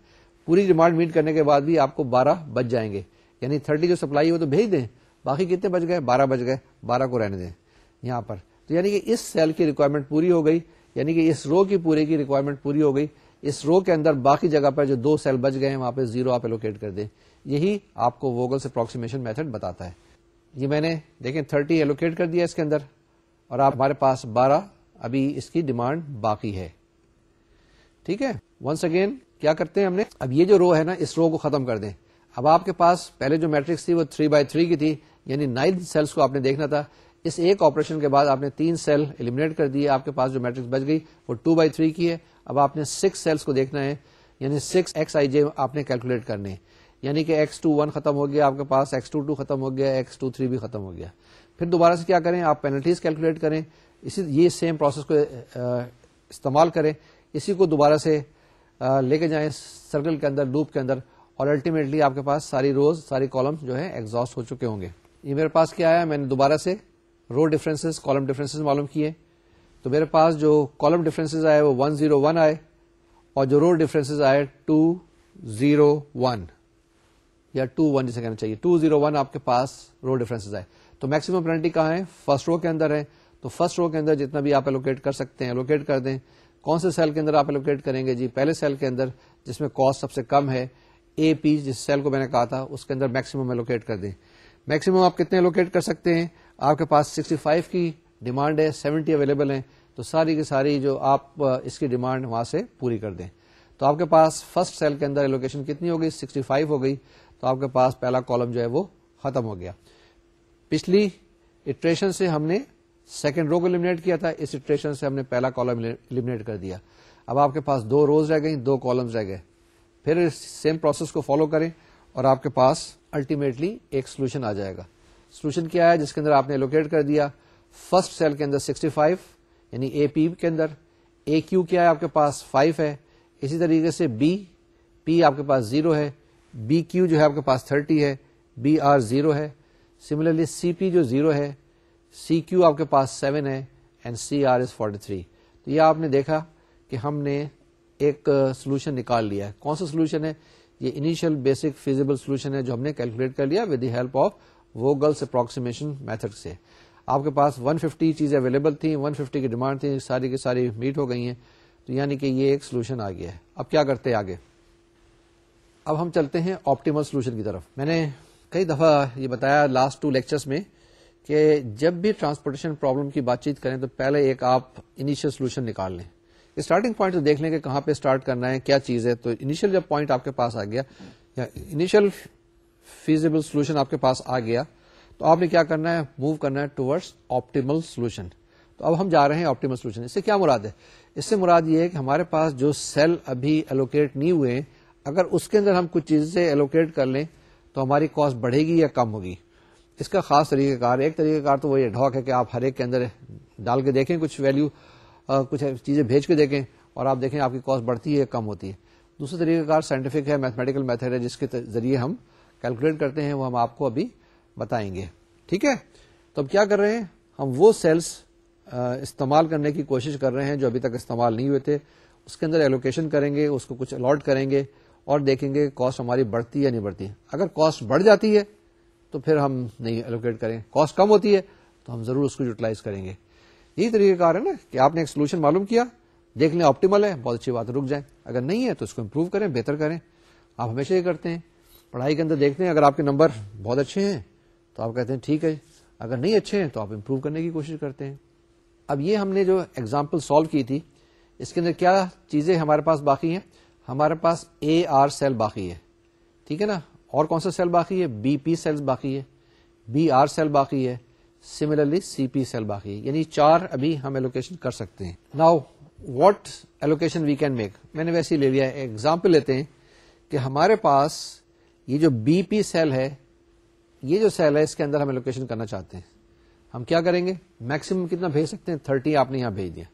پوری ڈیمانڈ میٹ کرنے کے بعد بھی آپ کو 12 بچ جائیں گے, یعنی 30 جو سپلائی ہے وہ تو بھیج دیں, باقی کتنے بچ گئے, 12 بچ گئے, 12 کو رہنے دیں یہاں پر. تو یعنی کہ اس سیل کی ریکوائرمنٹ پوری ہو گئی, یعنی کہ اس رو کی پورے کی ریکوائرمنٹ پوری ہو گئی. اس رو کے اندر باقی جگہ پر جو 2 سیل بچ گئے ہیں وہاں پہ 0 آپ ایلوکیٹ کر دیں. یہی آپ کو ووگلس اپروکسیمیشن میتھڈ بتاتا ہے. یہ میں نے دیکھیں 30 ایلوکیٹ کر دیا اس کے اندر, اور آپ ہمارے پاس 12 ابھی اس کی ڈیمانڈ باقی ہے. ٹھیک ہے, ونس اگین کیا کرتے ہیں ہم نے, اب یہ جو رو ہے نا اس رو کو ختم کر دیں. اب آپ کے پاس پہلے جو میٹرکس تھی وہ 3x3 کی تھی, یعنی 9 سیلس کو آپ نے دیکھنا تھا. اس ایک آپریشن کے بعد آپ نے 3 سیل ایلیمنیٹ کر دیے, آپ کے پاس جو میٹرکس بچ گئی وہ 2x3 کی ہے. اب آپ نے 6 سیلس کو دیکھنا ہے, یعنی 6xij آپ نے کیلکولیٹ کرنے, یعنی کہ x21 ختم ہو گیا آپ کے پاس, x22 ختم ہو گیا, x23 بھی ختم ہو گیا. پھر دوبارہ سے کیا کریں, آپ پینلٹیز کیلکولیٹ کریں, یہ سیم پروسیس کو استعمال کریں, اسی کو دوبارہ سے لے کے جائیں سرکل کے اندر, لوپ کے اندر, اور الٹیمیٹلی آپ کے پاس ساری روز ساری کالم جو ہے ایگزاسٹ ہو چکے ہوں گے. یہ میرے پاس کیا آیا, میں نے دوبارہ سے رو ڈفرینسز کالم ڈفرینسز معلوم کیے. تو میرے پاس جو کالم ڈفرینسز آئے وہ 101 آئے, اور جو رو ڈفرینسز آئے 201 یا 21 جسے کہنا چاہیے 201 آپ کے پاس رو ڈفرینسز آئے. تو میکسیمم پینلٹی کہاں ہے, فرسٹ رو کے اندر ہے. تو فرسٹ رو کے اندر جتنا بھی آپ ایلوکیٹ کر سکتے ہیں ایلوکیٹ کر دیں. کون سے سیل کے اندر آپ ایلوکیٹ کریں گے, جی پہلے سیل کے اندر جس میں کاسٹ سب سے کم ہے, اے پی جس سیل کو میں نے کہا تھا اس کے اندر میکسیمم ایلوکیٹ کر دیں. میکسیمم آپ کتنے ایلوکیٹ کر سکتے ہیں, آپ کے پاس 65 کی ڈیمانڈ ہے, 70 اویلیبل ہیں, تو ساری کی ساری جو آپ اس کی ڈیمانڈ وہاں سے پوری کر دیں. تو آپ کے پاس فرسٹ سیل کے اندر ایلوکیشن کتنی ہو گئی, 65 ہو گئی. تو آپ کے پاس پہلا کالم جو ہے وہ ختم ہو گیا. پچھلی اٹریشن سے ہم نے سیکنڈ رو کو ایلیمنیٹ کیا تھا, اس اٹریشن سے ہم نے پہلا کالم ایلیمنیٹ کر دیا. اب آپ کے پاس 2 روز رہ گئی, 2 کالمز رہ گئے. پھر سیم پروسیس کو فالو کریں اور آپ کے پاس الٹیمیٹلی ایک سولوشن آ جائے گا. سولوشن کیا ہے, جس کے اندر آپ نے ایلوکیٹ کر دیا فرسٹ سیل کے اندر 65, یعنی اے پی کے اندر. اے کیو کیا ہے آپ کے پاس 5 ہے. اسی طریقے سے بی پی آپ کے پاس 0 ہے, بی کیو جو ہے آپ کے پاس 30 ہے, بی آر 0 ہے. سملرلی سی پی جو 0 ہے, سی کیو آپ کے پاس 7 ہے, اینڈ سی آر از 43. تو یہ آپ نے دیکھا کہ ہم نے ایک سولوشن نکال لیا ہے. کون سا سولوشن ہے, یہ انیشیل بیسک فیزیبل سولوشن ہے جو ہم نے کیلکولیٹ کر لیا with the help of Vogel's approximation method سے. آپ کے پاس 150 چیزیں اویلیبل تھیں, 150 کی ڈیمانڈ تھی, ساری کی ساری میٹ ہو گئی ہیں. تو یعنی کہ یہ ایک سولوشن آ گیا ہے. اب کیا کرتے ہیں آگے, اب ہم چلتے ہیں آپٹیمل سولوشن کی طرف. میں نے کئی دفعہ یہ بتایا لاسٹ 2 لیکچرز میں کہ جب بھی ٹرانسپورٹیشن پرابلم کی بات چیت کریں تو پہلے ایک آپ انیشیل سولوشن نکال لیں, اسٹارٹنگ پوائنٹ تو دیکھ لیں کہ کہاں پہ اسٹارٹ کرنا ہے, کیا چیز ہے. تو انیشیل جب پوائنٹ آپ کے پاس آ گیا یا انیشیل فیزیبل سولوشن آپ کے پاس آ گیا, تو آپ نے کیا کرنا ہے, موو کرنا ہے ٹوورڈز آپٹیمل سولوشن. تو اب ہم جا رہے ہیں آپٹیمل سولوشن. اس سے کیا مراد ہے, اس سے مراد یہ ہے کہ ہمارے پاس جو سیل ابھی ایلوکیٹ نہیں ہوئے ہیں, اگر اس کے اندر ہم کچھ چیزیں ایلوکیٹ کر لیں تو ہماری کاسٹ بڑھے گی یا کم ہوگی. اس کا خاص طریقہ کار, ایک طریقہ کار تو وہ ایڈ-ہاک ہے کہ آپ ہر ایک کے اندر ڈال کے دیکھیں کچھ ویلیو, کچھ چیزیں بھیج کے دیکھیں اور آپ دیکھیں آپ کی کاسٹ بڑھتی ہے یا کم ہوتی ہے. دوسرا طریقہ کار سائنٹیفک ہے, میتھمیٹیکل میتھڈ ہے, جس کے ذریعے ہم کیلکولیٹ کرتے ہیں, وہ ہم آپ کو ابھی بتائیں گے. ٹھیک ہے, تو اب کیا کر رہے ہیں, ہم وہ سیلس استعمال کرنے کی کوشش کر رہے ہیں جو ابھی تک استعمال نہیں ہوئے تھے. اس کے اندر ایلوکیشن کریں گے, اس کو کچھ الاٹ کریں گے اور دیکھیں گے کاسٹ ہماری بڑھتی ہے یا نہیں بڑھتی. اگر کاسٹ بڑھ جاتی ہے تو پھر ہم نہیں ایلوکیٹ کریں, کاسٹ کم ہوتی ہے تو ہم ضرور اس کو یوٹیلائز کریں گے. یہی طریقہ کار ہے نا کہ آپ نے ایک سولوشن معلوم کیا, دیکھ لیں آپٹیمل ہے, بہت اچھی بات ہے, رک جائیں. اگر نہیں ہے تو اس کو امپروو کریں, بہتر کریں. آپ ہمیشہ یہ کرتے ہیں پڑھائی کے اندر, دیکھتے ہیں اگر آپ کے نمبر بہت اچھے ہیں تو آپ کہتے ہیں ٹھیک ہے, اگر نہیں اچھے ہیں تو آپ امپروو کرنے کی کوشش کرتے ہیں. اب یہ ہم نے جو ایگزامپل سالو کی تھی, اس کے اندر کیا چیزیں ہمارے پاس باقی ہیں, ہمارے پاس اے آر سیل باقی ہے. ٹھیک ہے نا, اور کون سا سیل باقی ہے, بی پی سیل باقی ہے, بی آر سیل باقی ہے, سملرلی سی پی سیل باقی ہے. یعنی 4 ابھی ہم ایلوکیشن کر سکتے ہیں. Now what allocation we can make, میں نے ویسے ہی لے لیا ہے. ایگزامپل لیتے ہیں کہ ہمارے پاس یہ جو بی پی سیل ہے, یہ جو سیل ہے اس کے اندر ہم ایلوکیشن کرنا چاہتے ہیں. ہم کیا کریں گے, میکسیمم کتنا بھیج سکتے ہیں, 30 آپ نے یہاں بھیج دیا.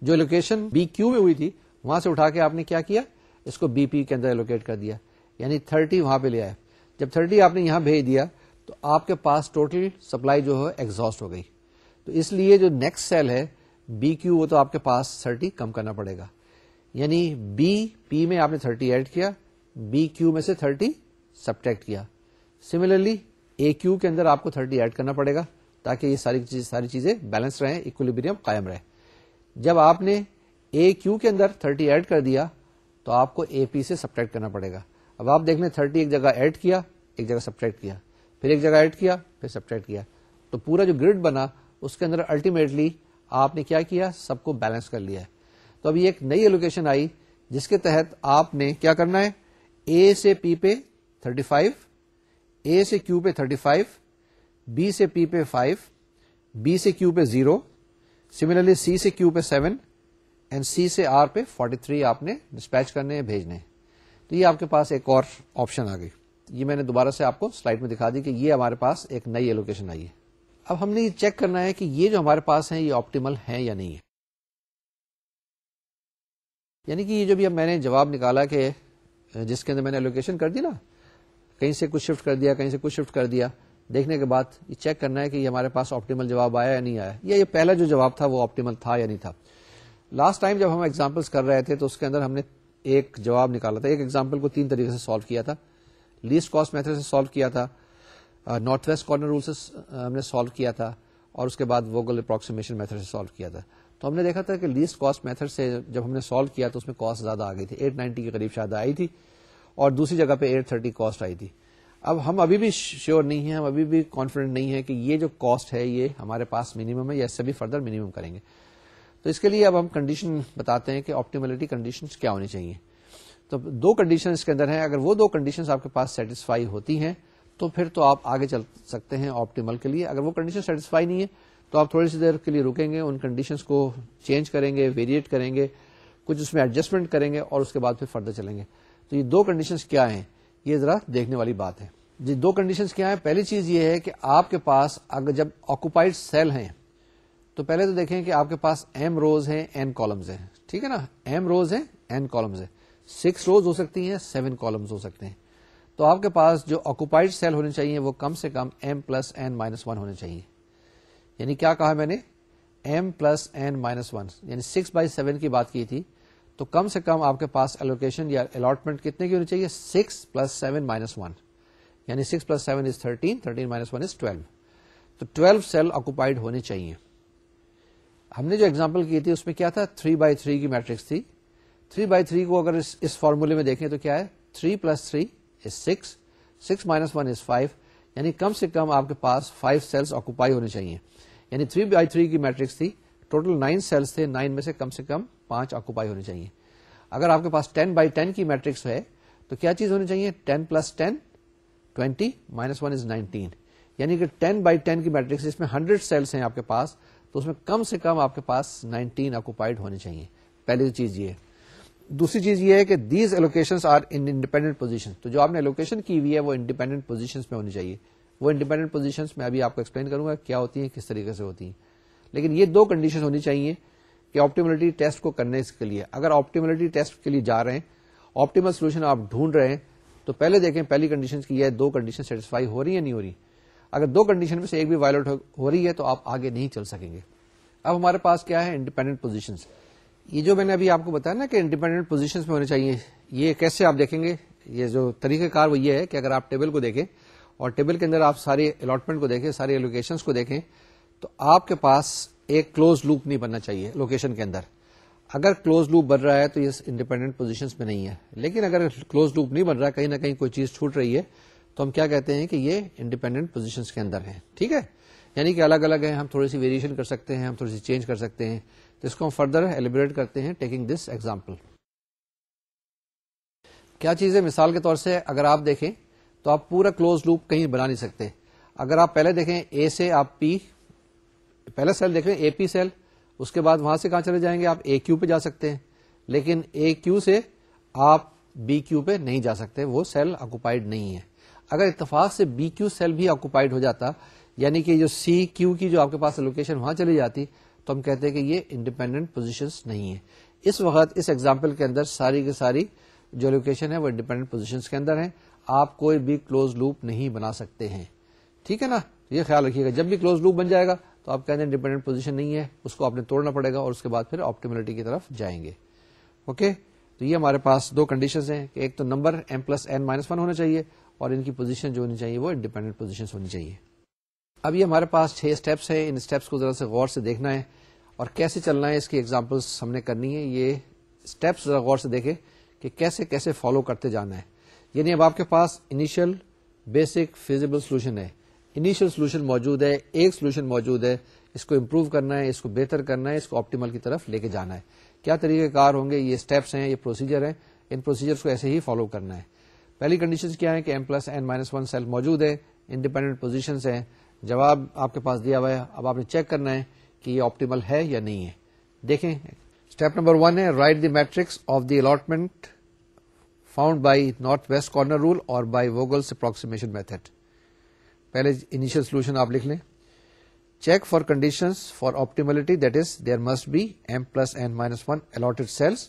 جو ایلوکیشن بی کیو میں ہوئی تھی وہاں سے اٹھا کے آپ نے کیا کیا, اس کو بی پی کے اندر ایلوکیٹ کر دیا, یعنی 30 وہاں پہ لے آئے. جب 30 آپ نے یہاں بھیج دیا تو آپ کے پاس ٹوٹل سپلائی جو ہے ایگزاسٹ ہو گئی. تو اس لیے جو نیکسٹ سیل ہے بی کیو وہ تو آپ کے پاس 30 کم کرنا پڑے گا، یعنی بی پی میں آپ نے 30 ایڈ کیا، بی کیو میں سے 30 سبٹریکٹ کیا. سملرلی اے کیو کے اندر آپ کو 30 ایڈ کرنا پڑے گا تاکہ یہ ساری چیزیں بیلنس رہیں، ایکولیبریم قائم رہے. جب آپ نے اے کیو کے اندر 30 ایڈ کر دیا تو آپ کو اے پی سے سبٹریکٹ کرنا پڑے گا. اب آپ دیکھ لیں 30 ایک جگہ ایڈ کیا، ایک جگہ سبٹریکٹ کیا، پھر ایک جگہ ایڈ کیا، پھر سبٹریکٹ کیا، تو پورا جو گرڈ بنا اس کے اندر الٹیمیٹلی آپ نے کیا سب کو بیلنس کر لیا ہے. تو ابھی ایک نئی ایلوکیشن آئی جس کے تحت آپ نے کیا کرنا ہے، اے سے پی پہ 35، اے سے کیو پہ 35، بی سے پی پہ 5، بی سے کیو پہ 0، سملرلی سی سے کیو پہ 7 اینڈ سی سے آر پہ 43 آپ نے ڈسپیچ کرنے ہیں، بھیجنے. تو یہ آپ کے پاس ایک اور آپشن آ گئی. یہ میں نے دوبارہ سے آپ کو سلائڈ میں دکھا دی کہ یہ ہمارے پاس ایک نئی ایلوکیشن آئی ہے. اب ہم نے یہ چیک کرنا ہے کہ یہ جو ہمارے پاس ہیں یہ آپٹیمل ہیں یا نہیں ہے. یعنی کہ یہ جو بھی اب میں نے جواب نکالا کہ جس کے اندر میں نے ایلوکیشن کر دی نا، کہیں سے کچھ شفٹ کر دیا، کہیں سے کچھ شفٹ کر دیا، دیکھنے کے بعد یہ چیک کرنا ہے کہ یہ ہمارے پاس آپٹیمل جواب آیا یا نہیں آیا، یا یہ پہلا جو جواب تھا وہ آپٹیمل تھا یا نہیں تھا. لاسٹ ٹائم جب ہم ایگزامپلس کر رہے تھے تو اس کے اندر ہم نے ایک جواب نکالا تھا. ایک ایگزامپل کو 3 طریقے سے سالو کیا تھا. لیسٹ کاسٹ میتھڈ سے سالو کیا تھا، نارتھ ویسٹ کارنر رول سے ہم نے سالو کیا تھا، اور اس کے بعد ووگل اپروکسیمیشن میتھڈ سے سالو کیا تھا. تو ہم نے دیکھا تھا کہ لیسٹ کاسٹ میتھڈ سے جب ہم نے سالو کیا تو اس میں کاسٹ زیادہ آ گئی تھی، 890 کے قریب شاید آئی تھی، اور دوسری جگہ پہ 830 کاسٹ آئی تھی. اب ہم ابھی بھی شیور نہیں ہیں، ہم ابھی بھی کانفیڈنٹ نہیں ہے کہ یہ جو کاسٹ ہے یہ ہمارے پاس منیمم ہے یا اس سے بھی فردر منیمم کریں گے. تو اس کے لیے اب ہم کنڈیشن بتاتے ہیں کہ آپٹیملٹی کنڈیشنز کیا ہونی چاہیے. تو 2 کنڈیشن اس کے اندر ہیں. اگر وہ 2 کنڈیشنز آپ کے پاس سیٹسفائی ہوتی ہیں تو پھر تو آپ آگے چل سکتے ہیں آپٹیمل کے لیے. اگر وہ کنڈیشن سیٹسفائی نہیں ہے تو آپ تھوڑی سی دیر کے لیے رکیں گے، ان کنڈیشنز کو چینج کریں گے، ویریٹ کریں گے، کچھ اس میں ایڈجسٹمنٹ کریں گے، اور اس کے بعد پھر فردر چلیں گے. تو یہ 2 کنڈیشنز کیا ہیں یہ ذرا دیکھنے والی بات ہے. جی 2 کنڈیشنز کیا ہیں؟ پہلی چیز یہ ہے کہ آپ کے پاس اگر جب آکوپائڈ سیل ہیں تو پہلے تو دیکھیں کہ آپ کے پاس m روز ہیں n کالمز ہیں، ٹھیک ہے نا، m روز ہیں n کالمز ہیں، 6 روز ہو سکتی ہیں، 7 کالمز ہو سکتے ہیں. تو آپ کے پاس جو آکوپائڈ سیل ہونے چاہیے وہ کم سے کم m + n - 1 ہونے چاہیے. یعنی کیا کہا میں نے، m + n - 1 یعنی 6/7 کی بات کی تھی. تو کم سے کم آپ کے پاس ایلوکیشن یا الاٹمنٹ کتنے کی ہونی چاہیے، 6 + 7 - 1 یعنی 6 + 7 is 13، 13 - 1 is 12. تو 12 سیل آکوپائڈ ہونے چاہیے. ہم نے جو ایگزامپل کی تھی اس میں کیا تھا، 3/3 کی میٹرکس تھی. 3/3 کو اگر اس فارمولے میں دیکھیں تو کیا ہے، 3 + 3 is 6، 6 - 1 is 5 یعنی کم سے کم آپ کے پاس 5 سیلز آکوپائی ہونے چاہیے. یعنی 3/3 کی میٹرکس تھی، ٹوٹل 9 سیلز تھے، 9 میں سے کم 5 آکوپائی ہونے چاہیے. اگر آپ کے پاس 10/10 کی میٹرکس ہے تو کیا چیز ہونی چاہیے، 10 + 10 20 - 1 is 19 یعنی کہ 10/10 کی میٹرکس اس میں 100 سیلز ہیں آپ کے پاس، تو اس میں کم سے کم آپ کے پاس 19 آکوپائڈ ہونے چاہیے. پہلی چیز یہ ہے. دوسری چیز یہ ہے کہ these allocations are in independent position. تو جو آپ نے ایلوکیشن کی ہوئی ہے وہ انڈیپینڈنٹ پوزیشنز میں ہونی چاہیے. وہ انڈیپینڈنٹ پوزیشنز میں ابھی آپ کو ایکسپلین کروں گا کیا ہوتی ہیں، کس طریقے سے ہوتی ہیں. لیکن یہ 2 کنڈیشن ہونی چاہیے کہ آپٹیملٹی ٹیسٹ کو کرنے کے لیے، اگر آپٹیملٹی ٹیسٹ کے لیے جا رہے ہیں، آپٹیمل سولوشن آپ ڈھونڈ رہے ہیں، تو پہلے دیکھیں پہلی کنڈیشن کی ہے 2 کنڈیشن سیٹسفائی ہو رہی ہے نہیں ہو رہی. اگر 2 کنڈیشن میں سے ایک بھی وائلٹ ہو رہی ہے تو آپ آگے نہیں چل سکیں گے. اب ہمارے پاس کیا ہے، انڈیپینڈنٹ پوزیشنز. یہ جو میں نے ابھی آپ کو بتایا نا کہ انڈیپینڈنٹ پوزیشنز میں ہونے چاہیے، یہ کیسے آپ دیکھیں گے. یہ جو طریقہ کار وہ یہ ہے کہ اگر آپ ٹیبل کو دیکھیں اور ٹیبل کے اندر آپ ساری الاٹمنٹ کو دیکھیں، ساری ایلوکیشنز کو دیکھیں، تو آپ کے پاس ایک کلوز لوپ نہیں بننا چاہیے لوکیشن کے اندر. اگر کلوز لوپ بن رہا ہے تو یہ انڈیپینڈنٹ پوزیشنز میں نہیں ہے. لیکن اگر کلوز لوپ نہیں بن رہا ہے، کہیں نہ کہیں کوئی چیز چھوٹ رہی ہے، تو ہم کیا کہتے ہیں کہ یہ انڈیپینڈنٹ پوزیشنز کے اندر ہے. ٹھیک ہے، یعنی کہ الگ الگ ہیں، ہم تھوڑی سی ویریشن کر سکتے ہیں، ہم تھوڑی سی چینج کر سکتے ہیں. تو اس کو ہم فردر ایلیبریٹ کرتے ہیں ٹیکنگ دس ایگزامپل. کیا چیز ہے، مثال کے طور سے اگر آپ دیکھیں تو آپ پورا کلوز لوپ کہیں بنا نہیں سکتے. اگر آپ پہلے دیکھیں اے سے آپ پی، پہلا سیل دیکھ لیں اے پی سیل، اس کے بعد وہاں سے کہاں چلے جائیں گے، آپ اے کیو پہ جا سکتے ہیں. لیکن اے کیو سے آپ بی کیو پہ نہیں جا سکتے، وہ سیل آکوپائڈ نہیں ہے. اگر اتفاق سے بی کیو سیل بھی آکوپائڈ ہو جاتا، یعنی کہ جو سی کیو کی جو آپ کے پاس لوکیشن وہاں چلی جاتی، تو ہم کہتے ہیں کہ یہ انڈیپینڈنٹ پوزیشنز نہیں ہے. اس وقت اس ایگزامپل کے اندر ساری کی ساری جو لوکیشن ہے وہ انڈیپینڈنٹ پوزیشنز کے اندر ہیں. آپ کوئی بھی کلوز لوپ نہیں بنا سکتے ہیں. ٹھیک ہے نا، یہ خیال رکھیے گا. جب بھی کلوز لوپ بن جائے گا تو آپ کہتے ہیں انڈیپینڈنٹ پوزیشن نہیں ہے, اس کو آپ نے توڑنا پڑے گا اور اس کے بعد پھر آپٹیملٹی کی طرف جائیں گے. اوکے, تو یہ ہمارے پاس دو کنڈیشنز ہیں کہ ایک تو نمبر m+n-1 ہونا چاہیے اور ان کی پوزیشن جو ہونی چاہیے وہ انڈیپینڈنٹ پوزیشن ہونی چاہیے. اب یہ ہمارے پاس 6 اسٹیپس ہیں, ان اسٹیپس کو ذرا سے غور سے دیکھنا ہے اور کیسے چلنا ہے اس کی ایگزامپلس ہم نے کرنی ہے. یہ اسٹیپس ذرا غور سے دیکھیں کہ کیسے کیسے فالو کرتے جانا ہے. یعنی اب آپ کے پاس انیشیل بیسک فیزیبل سولوشن ہے, انیشیل سولوشن موجود ہے, ایک سولوشن موجود ہے, اس کو امپروو کرنا ہے, اس کو بہتر کرنا ہے, اس کو آپٹیمل کی طرف لے کے جانا ہے. کیا طریقہ کار ہوں گے, یہ اسٹیپس ہیں, یہ پروسیجر ہیں, ان پروسیجرس کو ایسے ہی فالو کرنا ہے. پہلی کنڈیشن کیا ہے کہ m+n-1 سیل موجود ہے, انڈیپینڈنٹ پوزیشنز ہیں, جواب آپ کے پاس دیا ہوا ہے. اب آپ نے چیک کرنا ہے کہ یہ آپٹیمل ہے یا نہیں ہے. دیکھیں اسٹیپ نمبر 1 ہے right the matrix of the allotment found by north west corner rule اور بائی ووگلس اپروکسیمیشن میتھڈ. پہلے انیشیل سولوشن آپ لکھ لیں. Check for conditions for optimality, that is there must be m+n-1 allotted cells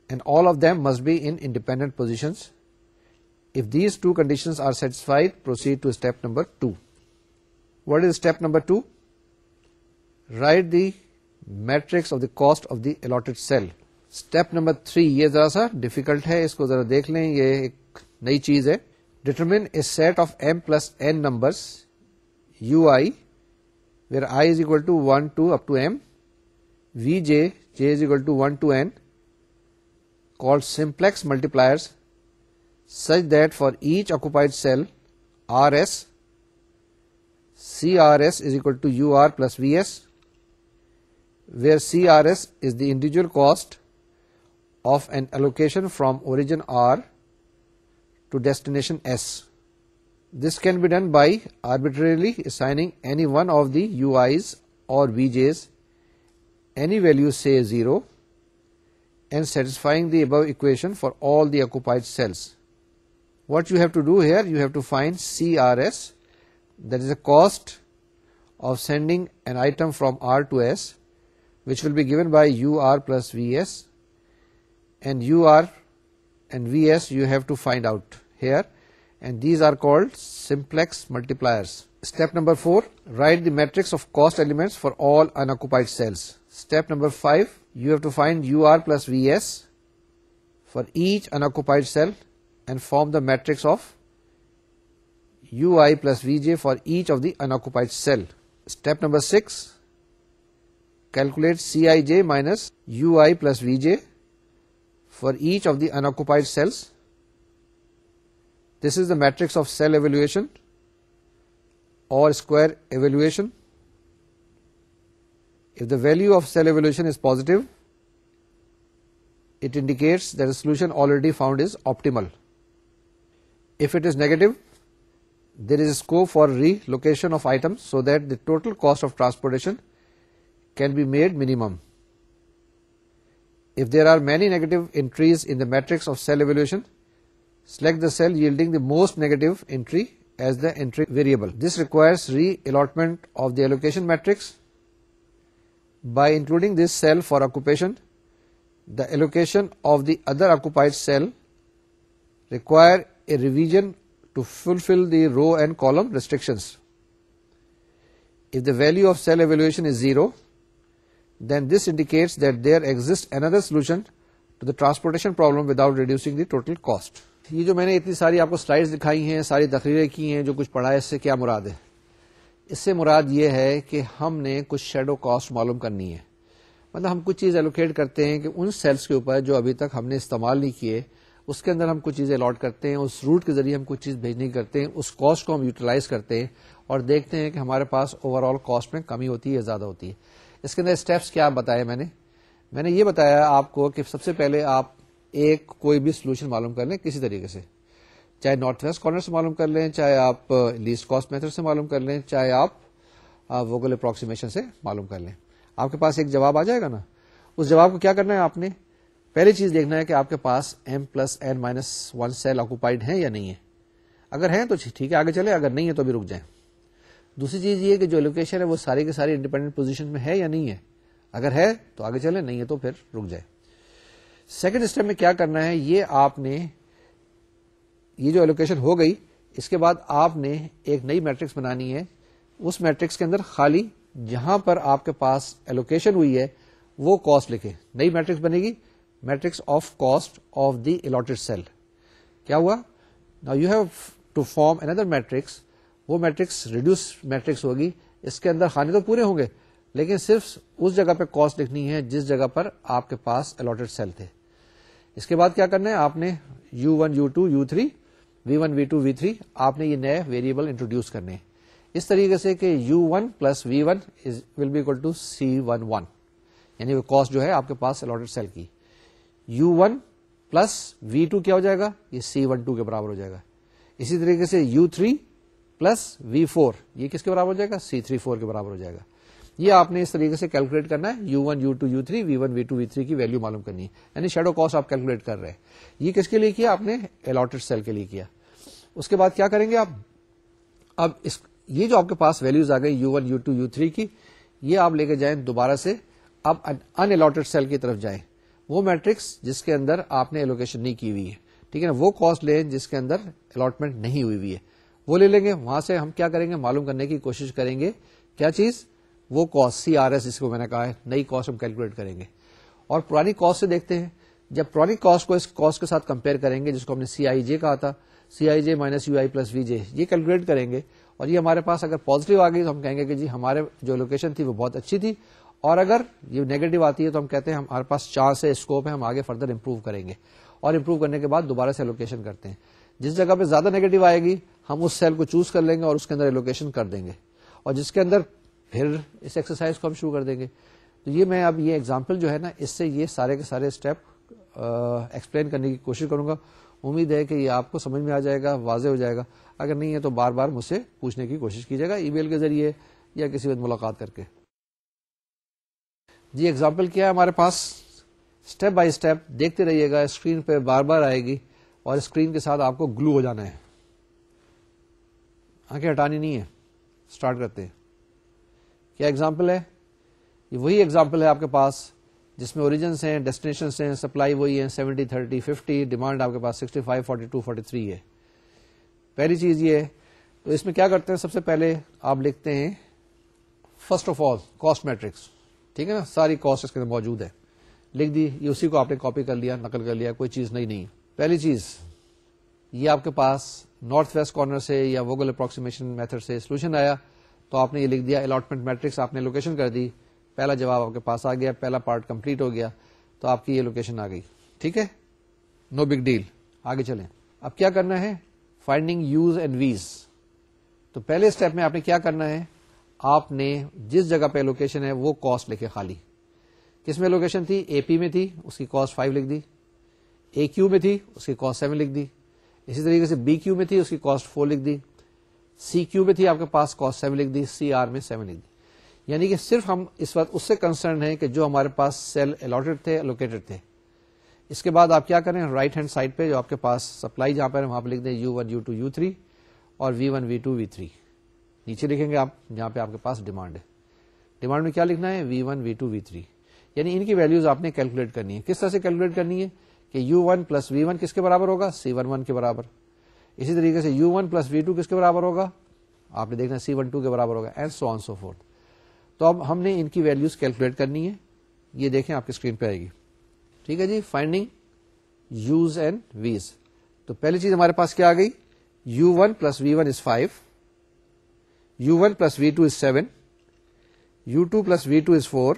and all of them must be in independent positions. If these two conditions are satisfied, proceed to step number 2. What is step number 2? Write the matrix of the cost of the allotted cell. Step number 3 یہ ذرا سا ڈیفیکلٹ ہے, اس کو ذرا دیکھ لیں, یہ ایک نئی چیز ہے. Determine a set of m+n numbers ui where I is equal to 1 to up to m, vj, j is equal to 1 to n, called simplex multipliers, such that for each occupied cell rs, crs is equal to ur plus vs, where crs is the individual cost of an allocation from origin r to destination s. This can be done by arbitrarily assigning any one of the ui's or vj's any value, say 0, and satisfying the above equation for all the occupied cells. What you have to do here, you have to find CRS, that is the cost of sending an item from R to S, which will be given by UR plus VS, and UR and VS you have to find out here, and these are called simplex multipliers. Step number 4, write the matrix of cost elements for all unoccupied cells. Step number 5, you have to find UR plus VS for each unoccupied cell and form the matrix of UI plus VJ for each of the unoccupied cell. Step number 6, calculate Cij minus UI plus Vj for each of the unoccupied cells. This is the matrix of cell evaluation or square evaluation. If the value of cell evaluation is positive, it indicates that the solution already found is optimal. If it is negative, there is scope for relocation of items so that the total cost of transportation can be made minimum. If there are many negative entries in the matrix of cell evaluation, select the cell yielding the most negative entry as the entry variable. This requires re-allotment of the allocation matrix. By including this cell for occupation, the allocation of the other occupied cell require a revision to fulfill the row and column restrictions. If the value of cell evaluation is 0, then this indicates that there exists another solution to the transportation problem without reducing the total cost. یہ جو میں نے اتنی ساری آپ کو سلائیڈز دکھائی ہیں, ساری تقریریں کی ہیں, جو کچھ پڑھا ہے, اس سے کیا مراد ہے؟ اس سے مراد یہ ہے کہ ہم نے کچھ شیڈو کاسٹ معلوم کرنی ہے. مطلب ہم کچھ چیز ایلوکیٹ کرتے ہیں کہ ان سیلز کے اوپر جو ابھی تک ہم نے استعمال نہیں کیے, اس کے اندر ہم کچھ چیزیں الاٹ کرتے ہیں, اس روٹ کے ذریعے ہم کچھ چیز بھیجنے کرتے ہیں, اس کاسٹ کو ہم یوٹیلائز کرتے ہیں اور دیکھتے ہیں کہ ہمارے پاس اوور آل کاسٹ میں کمی ہوتی ہے یا زیادہ ہوتی ہے. اس کے اندر اسٹیپس کیا بتائے میں نے یہ بتایا آپ کو کہ سب سے پہلے آپ ایک کوئی بھی سولوشن معلوم کر لیں کسی طریقے سے, چاہے نارتھ ویسٹ کارنر سے معلوم کر لیں, چاہے آپ لیسٹ کاسٹ میتھڈ سے معلوم کر لیں, چاہے آپ ووگل اپروکسیمیشن سے معلوم کر لیں. آپ کے پاس ایک جواب آ جائے گا نا. اس جواب کو کیا کرنا ہے, آپ نے پہلی چیز دیکھنا ہے کہ آپ کے پاس m+n-1 سیل آکوپائڈ ہیں یا نہیں ہے. اگر ہیں تو ٹھیک ہے, آگے چلے, اگر نہیں ہے تو بھی رک جائیں. دوسری چیز یہ کہ جو لوکیشن ہے وہ ساری کی ساری انڈیپینڈنٹ پوزیشن میں ہے یا نہیں ہے. اگر ہے تو آگے چلے, نہیں ہے تو پھر رک جائے. سیکنڈ اسٹیپ میں کیا کرنا ہے, یہ آپ نے یہ جو ایلوکیشن ہو گئی, اس کے بعد آپ نے ایک نئی میٹرکس بنانی ہے. اس میٹرکس کے اندر خالی جہاں پر آپ کے پاس ایلوکیشن ہوئی ہے وہ کاسٹ لکھیں. نئی میٹرکس بنے گی, matrix of cost of the allotted cell. کیا ہوا؟ Now you have to form اندر میٹرکس. وہ میٹرکس ریڈیوس میٹرکس ہوگی, اس کے اندر خانے تو پورے ہوں گے لیکن صرف اس جگہ پہ کاسٹ لکھنی ہے جس جگہ پر آپ کے پاس الاٹڈ سیل تھے. اس کے بعد کیا کرنا ہے, آپ نے U1 U2 U3 V1 V2 V3 آپ نے یہ نئے ویریبل انٹروڈیوس کرنے ہیں اس طریقے سے کہ U1 plus V1 will be equal to C11, یعنی وہ کاسٹ جو ہے آپ کے پاس الاٹڈ سیل کی. U1 پلس V2 کیا ہو جائے گا, یہ C12 کے برابر ہو جائے گا. اسی طریقے سے U3 پلس V4 یہ کس کے برابر ہو جائے گا, C34 کے برابر ہو جائے گا. یہ آپ نے اس طریقے سے کیلکولیٹ کرنا ہے. U1 U2 U3 V1 V2 V3 کی ویلو معلوم کرنی ہے, یعنی شیڈو کاسٹ آپ کیلکولیٹ کر رہے ہیں. یہ کس کے لیے کیا, آپ نے الاٹڈ سیل کے لیے کیا. اس کے بعد کیا کریں گے آپ, اب یہ جو آپ کے پاس ویلوز آ گئی U1 U2 U3 کی, یہ آپ لے کے جائیں دوبارہ سے, اب ان الاٹڈ سیل کی طرف جائیں. وہ میٹرکس جس کے اندر آپ نے ایلوکیشن نہیں کی ہوئی ہے, ٹھیک ہے نا, وہ کاسٹ لیں جس کے اندر الاٹمنٹ نہیں ہوئی ہوئی ہے, وہ لے لیں گے. وہاں سے ہم کیا کریں گے, معلوم کرنے کی کوشش کریں گے کیا چیز, وہ کاسٹ CRS جس کو میں نے کہا ہے, نئی کاسٹ ہم کیلکولیٹ کریں گے. اور پرانی کاسٹ سے دیکھتے ہیں, جب پرانی کاسٹ کو اس کاسٹ کے ساتھ کمپیئر کریں گے جس کو ہم نے CIJ کہا تھا, CIJ minus UI plus VJ, یہ کیلکولیٹ کریں گے. اور یہ ہمارے پاس اگر پازیٹیو آ گئی تو ہم کہیں گے کہ جی ہمارے جو لوکیشن تھی وہ بہت اچھی تھی, اور اگر یہ نیگیٹو آتی ہے تو ہم کہتے ہیں ہمارے پاس چانس ہے, اسکوپ ہے, ہم آگے فردر امپروو کریں گے. اور امپروو کرنے کے بعد دوبارہ سے لوکیشن کرتے ہیں. جس جگہ پہ زیادہ نیگیٹو آئے گی ہم اس سیل کو چوز کر لیں گے اور اس کے اندر لوکیشن کر دیں گے, اور جس کے اندر پھر اس ایکسرسائز کو ہم شروع کر دیں گے. تو یہ میں اب یہ ایگزامپل جو ہے نا, اس سے یہ سارے کے سارے اسٹیپ ایکسپلین کرنے کی کوشش کروں گا. امید ہے کہ یہ آپ کو سمجھ میں آ جائے گا, واضح ہو جائے گا. اگر نہیں ہے تو بار بار مجھ سے پوچھنے کی کوشش کیجیے گا, ای میل کے ذریعے یا کسی وقت ملاقات کر کے. جی ایگزامپل کیا ہے ہمارے پاس, اسٹیپ بائی اسٹیپ دیکھتے رہیے گا, اسکرین پہ بار بار آئے گی اور اسکرین کے ساتھ آپ کو گلو ہو جانا ہے, آنکھیں ہٹانی نہیں ہے. اسٹارٹ کرتے ہیں. کیا ایگزامپل ہے, یہ وہی ایگزامپل ہے آپ کے پاس جس میں اوریجنس ہیں, ڈیسٹینیشنس ہیں, سپلائی وہی ہے 70 30 50, ڈیمانڈ آپ کے پاس 65 42 43 ہے. پہلی چیز یہ ہے, تو اس میں کیا کرتے ہیں, سب سے پہلے آپ لکھتے ہیں first of all cost matrix, ٹھیک ہے نا, ساری کاسٹ اس کے اندر موجود ہے, لکھ دی. یہ اسی کو آپ نے کاپی کر لیا, نقل کر لیا, کوئی چیز نہیں. پہلی چیز یہ آپ کے پاس نارتھ ویسٹ کارنر سے یا ووگل اپروکسیمیشن میتھڈ سے سولوشن آیا, تو آپ نے یہ لکھ دیا الاٹمنٹ میٹرکس, آپ نے لوکیشن کر دی, پہلا جواب آپ کے پاس آ گیا, پہلا پارٹ کمپلیٹ ہو گیا, تو آپ کی یہ لوکیشن آ گئی. ٹھیک ہے, نو بگ ڈیل. آگے چلیں. اب کیا کرنا ہے, فائنڈنگ یوز اینڈ ویز. تو پہلے اسٹیپ میں آپ نے کیا کرنا ہے, آپ نے جس جگہ پہ لوکیشن ہے وہ کاسٹ لکھے خالی. کس میں لوکیشن تھی, AP میں تھی, اس کی کاسٹ 5 لکھ دی. AQ میں تھی, اس کی کاسٹ 7 لکھ دی. اسی طریقے سے BQ میں تھی, اس کی کاسٹ 4 لکھ دی. CQ میں تھی آپ کے پاس, کاسٹ 7 لکھ دی. CR میں 7 لکھ دی. یعنی کہ صرف ہم اس وقت اس سے کنسرن ہیں کہ جو ہمارے پاس سیل الاٹڈ تھے, الوکیٹڈ تھے. اس کے بعد آپ کیا کریں, رائٹ ہینڈ سائڈ پہ جو آپ کے پاس سپلائی جہاں پر وہاں پہ لکھ دیں U1 U2 U3 اور V1 V2 V3. نیچے لکھیں گے آپ جہاں پہ آپ کے پاس ڈیمانڈ ہے. ڈیمانڈ میں کیا لکھنا ہے, V1 V2 V3. یعنی ان کی ویلیوز آپ نے کیلکولیٹ کرنی ہے. کس طرح سے کیلکولیٹ کرنی ہے کہ U1 پلس V1 کس کے برابر ہوگا, C11 کے برابر. اسی طریقے سے U1 پلس V2 کس کے برابر ہوگا, آپ نے دیکھنا C12 کے برابر ہوگا, and so on so forth. تو اب ہم نے ان کی ویلیوز کیلکولیٹ کرنی ہے. یہ دیکھیں آپ کی اسکرین پہ آئے گی. ٹھیک ہے جی, فائنڈنگ یوز اینڈ ویز. تو پہلی چیز ہمارے پاس کیا آ گئی, U1 پلس V1 از 5, U1 پلس V2 از 7, U2 پلس V2 از 4,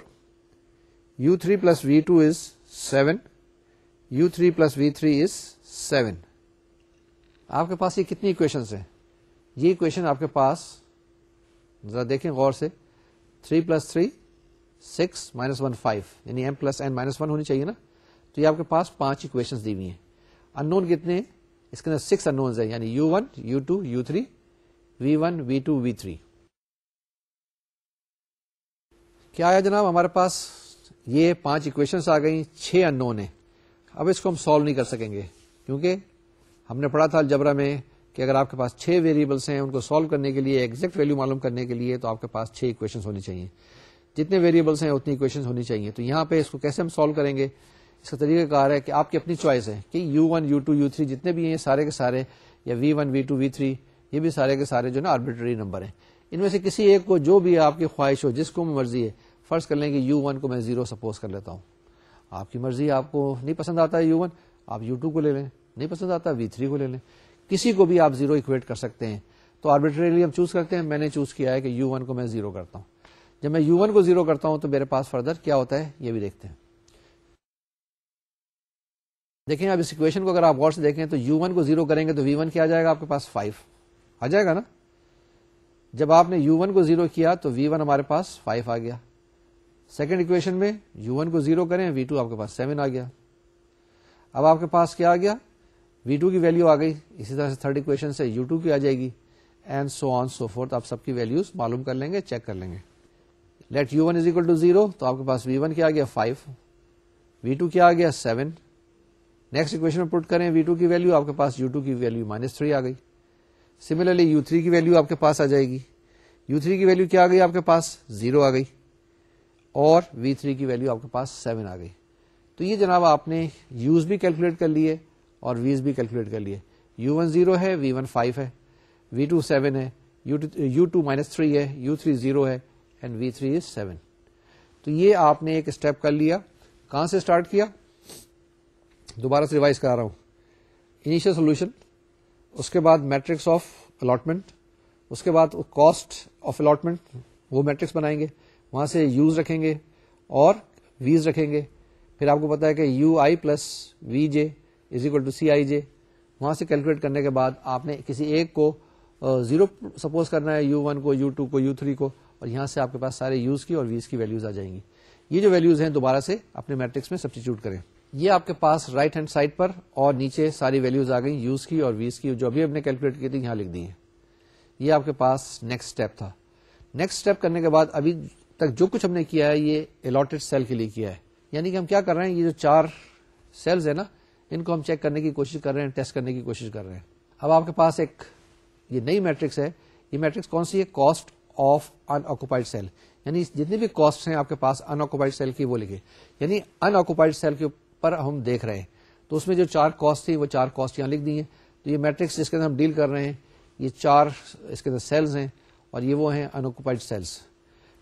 U3 پلس V2 از 7, U3 پلس V3 از 7. آپ کے پاس یہ کتنی اکویشنز ہیں, یہ اکویشن آپ کے پاس ذرا دیکھیں غور سے, 3 پلس 3 6 مائنس 1 5, یعنی m پلس n مائنس 1 ہونی چاہیے نا. تو یہ آپ کے پاس 5 اکویشنز دی ہوئی ہیں. انون کتنے ہیں, اس کے اندر 6 انونز ہیں, یعنی U1 U2 U3 V1 V2 V3. کیا آیا جناب ہمارے پاس, یہ 5 اکویشنز آ گئی, 6 انون ہیں. اب اس کو ہم سالو نہیں کر سکیں گے, کیونکہ ہم نے پڑھا تھا الجبرا میں کہ اگر آپ کے پاس 6 ویریبلس ہیں, ان کو سالو کرنے کے لیے, ایگزیکٹ ویلو معلوم کرنے کے لیے, تو آپ کے پاس 6 اکویشنز ہونی چاہیے. جتنے ویریبلس ہیں اتنی اکویشنز ہونی چاہیے. تو یہاں پہ اس کو کیسے ہم سالو کریں گے, اس کا طریقہ کار ہے کہ آپ کی اپنی چوائس ہے کہ U1 U2 U3 جتنے بھی ہیں سارے کے سارے, یا V1 V2 V3, یہ بھی سارے کے سارے جو نا آربیٹری نمبر ہیں, ان میں سے کسی ایک کو جو بھی آپ کی خواہش ہو، جس کو مرضی ہے. فرض کر لیں کہ U1 کو میں 0 سپوز کر لیتا ہوں. آپ کی مرضی، آپ کو نہیں پسند آتا ہے U1 آپ U2 کو لے لیں، نہیں پسند آتا V3 کو لے لیں. کسی کو بھی آپ 0 اکویٹ کر سکتے ہیں. تو آربیٹریلی ہم چوز کرتے ہیں. میں نے چوز کیا ہے کہ U1 کو میں 0 کرتا ہوں. جب میں U1 کو 0 کرتا ہوں تو میرے پاس فردر کیا ہوتا ہے یہ بھی دیکھتے ہیں. دیکھیں اب اس اکویشن کو اگر آپ غور سے دیکھیں تو U1 کو 0 کریں گے تو V1 کیا آ جائے گا آپ کے پاس 5 آ جائے گا نا. جب آپ نے U1 کو 0 کیا تو V1 ہمارے پاس 5 آ گیا. سیکنڈ اکویشن میں U1 کو 0 کریں V2 آپ کے پاس 7 آ گیا. اب آپ کے پاس کیا آ گیا V2 کی ویلیو آ گئی. اسی طرح سے تھرڈ اکویشن سے U2 کی آ جائے گی and so on so forth. آپ سب کی ویلیوز معلوم کر لیں گے، چیک کر لیں گے. Late U1 is equal to 0 تو آپ کے پاس V1 کیا آ گیا 5، V2 کیا آ گیا 7. نیکسٹ اکویشن میں پٹ کریں V2 کی ویلیو، آپ کے پاس U2 کی ویلیو -3 آ گئی. سملرلی U3 کی ویلیو آپ کے پاس آ جائے گی. U3 کی ویلیو کیا آ گئی آپ کے پاس 0 آ گئی اور V3 کی ویلیو آپ کے پاس 7 آ گئی. تو یہ جناب آپ نے یوز بھی کیلکولیٹ کر لیے اور ویز بھی کیلکولیٹ کر لیے. U1 0 ہے، V1 5 ہے، V2 7 ہے، U2 -3 ہے، U3 0 ہے اینڈ V3 is 7. تو یہ آپ نے ایک اسٹیپ کر لیا. کہاں سے اسٹارٹ کیا؟ دوبارہ سے ریوائز کرا رہا ہوں. انیشیل سولوشن، اس کے بعد میٹرکس آف الاٹمنٹ، اس کے بعد کاسٹ آف الاٹمنٹ، وہ میٹرکس بنائیں گے، وہاں سے یوز رکھیں گے اور ویز رکھیں گے. پھر آپ کو پتا ہے کہ UI plus VJ is equal to CIJ. وہاں سے کیلکولیٹ کرنے کے بعد آپ نے کسی ایک کو 0 سپوز کرنا ہے، U1 کو، U2 کو، U3 کو، اور یہاں سے آپ کے پاس سارے یوز کی اور ویز کی ویلیوز آ جائیں گی. یہ جو ویلیوز ہیں دوبارہ سے اپنے میٹرکس میں سبسٹیچیوٹ کریں. یہ آپ کے پاس رائٹ ہینڈ سائڈ پر اور نیچے ساری ویلیوز آ گئی یوز کی اور ویز کی، جو ابھی ہم نے کیلکولیٹ کی تھی یہاں لکھ دی ہیں. یہ آپ کے پاس نیکسٹ اسٹیپ تھا. نیکسٹ اسٹیپ کرنے کے بعد ابھی تک جو کچھ ہم نے کیا ہے یہ الاٹڈ سیل کے لیے کیا ہے. یعنی کہ ہم کیا کر رہے ہیں، یہ جو 4 سیلز ہیں نا، ان کو ہم چیک کرنے کی کوشش کر رہے ہیں، ٹیسٹ کرنے کی کوشش کر رہے ہیں. اب آپ کے پاس ایک یہ نئی میٹرکس ہے. یہ میٹرکس کون سی ہے؟ Cost of unoccupied cell. یعنی جتنی بھی کاسٹ ہیں آپ کے پاس ان آکوپائڈ سیل کی وہ لکھے. یعنی ان آکوپائڈ سیل کے اوپر ہم دیکھ رہے ہیں تو اس میں جو 4 کاسٹ تھی وہ 4 کاسٹ یہاں لکھ دی ہیں. تو یہ میٹرکس جس کے اندر ہم ڈیل کر رہے ہیں یہ 4 اس کے اندر سیلز ہیں اور یہ وہ ہیں ان آکوپائڈ سیلز.